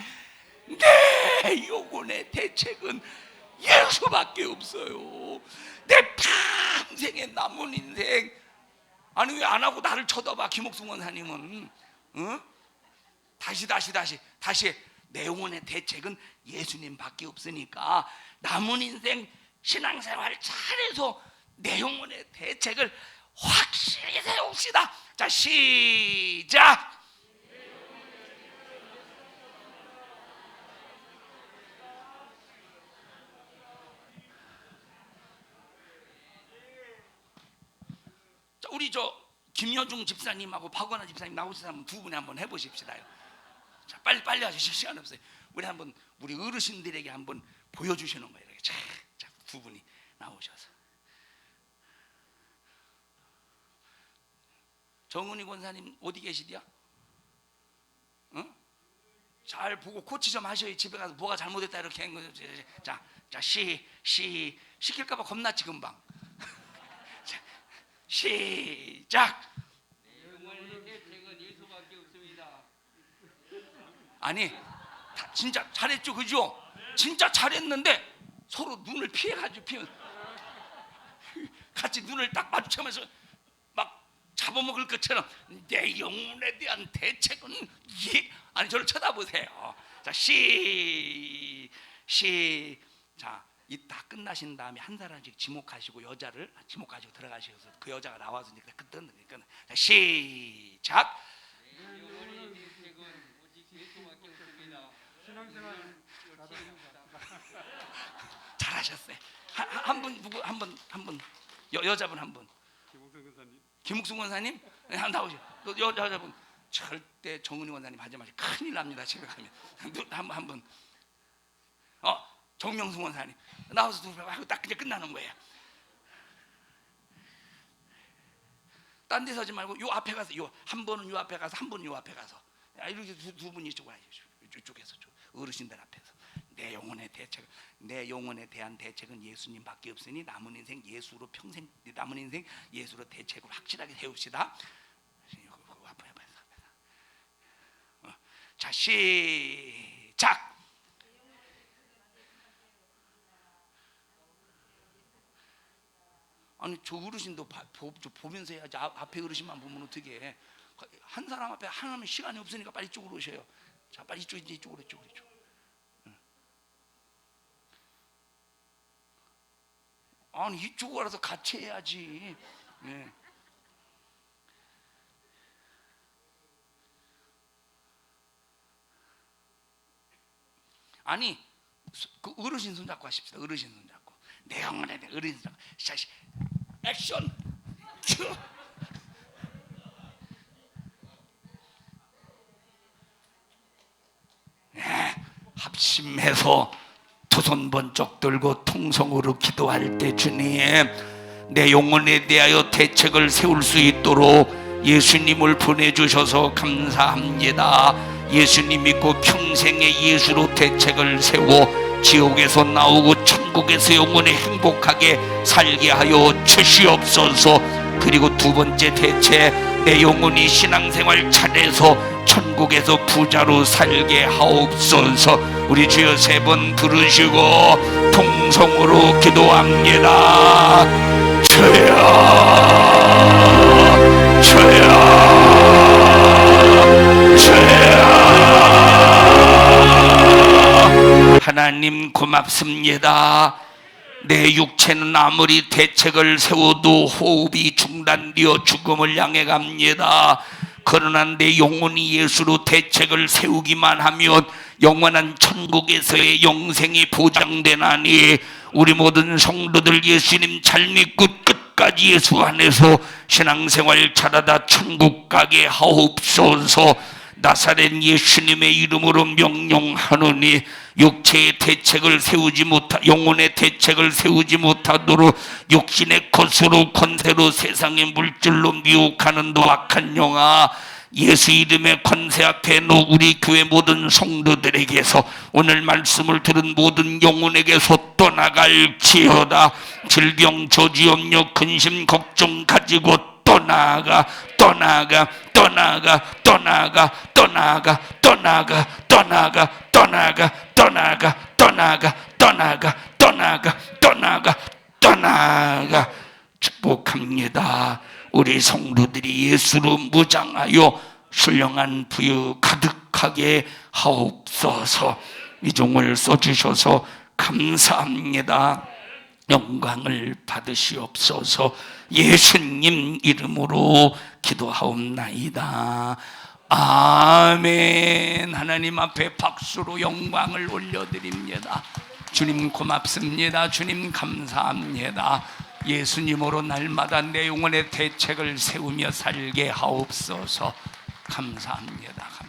내 영혼의 대책은 예수밖에 없어요. 내 평생의 남은 인생. 아니 왜 안 하고 나를 쳐다봐 김옥승 원사님은? 다시 내 영혼의 대책은 예수님밖에 없으니까 남은 인생 신앙생활 잘해서 내 영혼의 대책을 확실히 세웁시다. 자, 시작. 자, 우리 김여중 집사님하고 박원하 집사님 나오셔서 한번 두 분이 한번 해보십시다요. 자, 빨리 하시실 시간 없어요. 우리 어르신들에게 한번 보여주시는 거예요. 이렇게 자, 두 분이 나오셔서. 정은희 권사님 어디 계시디야? 응? 잘 보고 코치 좀 하셔요. 집에 가서 뭐가 잘못됐다 이렇게 한 거죠. 자, 시킬까봐 겁났지 금방. 자, 시작. 아니 진짜 잘했죠, 그죠? 진짜 잘했는데 서로 눈을 피해가지고 같이 눈을 딱 마주치면서 막 잡아먹을 것처럼 내 영혼에 대한 대책은 아니 저를 쳐다보세요. 자, 자, 이 다 끝나신 다음에 한 사람씩 지목하시고 지목하시고 들어가셔서 그 여자가 나와서 이제 그러니까 시작. 잘하셨어요. 한 분 여자분 한 분. 김옥승 권사님 나오죠. 여자분 절대 정은희 권사님 하지 마시고 큰일 납니다. 집에 가면 한 분. 정명승 권사님 나와서 두 분 하고 딱 그냥 끝나는 거예요. 딴 데 서지 말고 요 앞에 가서 한 분은 요 앞에 가서 한 분은 요 앞에 가서 이렇게 두 분이 이쪽으로 이쪽에서 어르신들 앞에서 내 영혼의 대한 대책은 예수님밖에 없으니 남은 인생 예수로 대책을 확실하게 세웁시다. 자, 시작. 아니 저 어르신도 보면서 해야지. 앞에 어르신만 보면 어떻게 해? 한 사람 앞에 하나는 시간이 없으니까 빨리 이쪽으로 오셔요. 자, 빨리 이쪽으로. 아니 이쪽으로 와서 같이 해야지. 네. 아니 그 어르신 손잡고 하십시다. 어르신 손잡고 내 영혼에 대해 어르신 손잡고 액션. 네, 합심해서 두 손 번쩍 들고 통성으로 기도할 때 주님 내 영혼에 대하여 대책을 세울 수 있도록 예수님을 보내주셔서 감사합니다. 예수님 믿고 평생의 예수로 대책을 세워 지옥에서 나오고 천국에서 영원히 행복하게 살게 하여 주시옵소서. 그리고 두 번째 대책, 내 영혼이 신앙생활 잘해서 천국에서 부자로 살게 하옵소서. 우리 주여 세 번 부르시고 통성으로 기도합니다. 주여, 주여, 주여. 하나님 고맙습니다. 내 육체는 아무리 대책을 세워도 호흡이 중단되어 죽음을 향해 갑니다. 그러나 내 영혼이 예수로 대책을 세우기만 하면 영원한 천국에서의 영생이 보장되나니 우리 모든 성도들 예수님 잘 믿고 끝까지 예수 안에서 신앙생활 잘하다 천국 가게 하옵소서. 나사렛 예수님의 이름으로 명령하노니 육체의 대책을 세우지 영혼의 대책을 세우지 못하도록 육신의 것으로 권세로 세상의 물질로 미혹하는 악한 영아, 예수 이름의 권세 앞에 우리 교회 모든 성도들에게서 오늘 말씀을 들은 모든 영혼에게서 떠나갈지어다. 질병 저주염려 근심 걱정 가지고 또 나아가 또 나아가 또 나아가 또 나아가 또 나아가 또 나아가 또 나아가 또 나아가 또 나아가 또 나아가 또 나아가 또 나아가 또 나아가 또 나아가 축복합니다. 우리 성도들이 예수로 무장하여 신령한 부유 가득하게 하옵소서. 이 종을 써주셔서 감사합니다. 영광을 받으시옵소서. 예수님 이름으로 기도하옵나이다. 아멘. 하나님 앞에 박수로 영광을 올려드립니다. 주님 고맙습니다. 주님 감사합니다. 예수님으로 날마다 내 영혼의 대책을 세우며 살게 하옵소서. 감사합니다.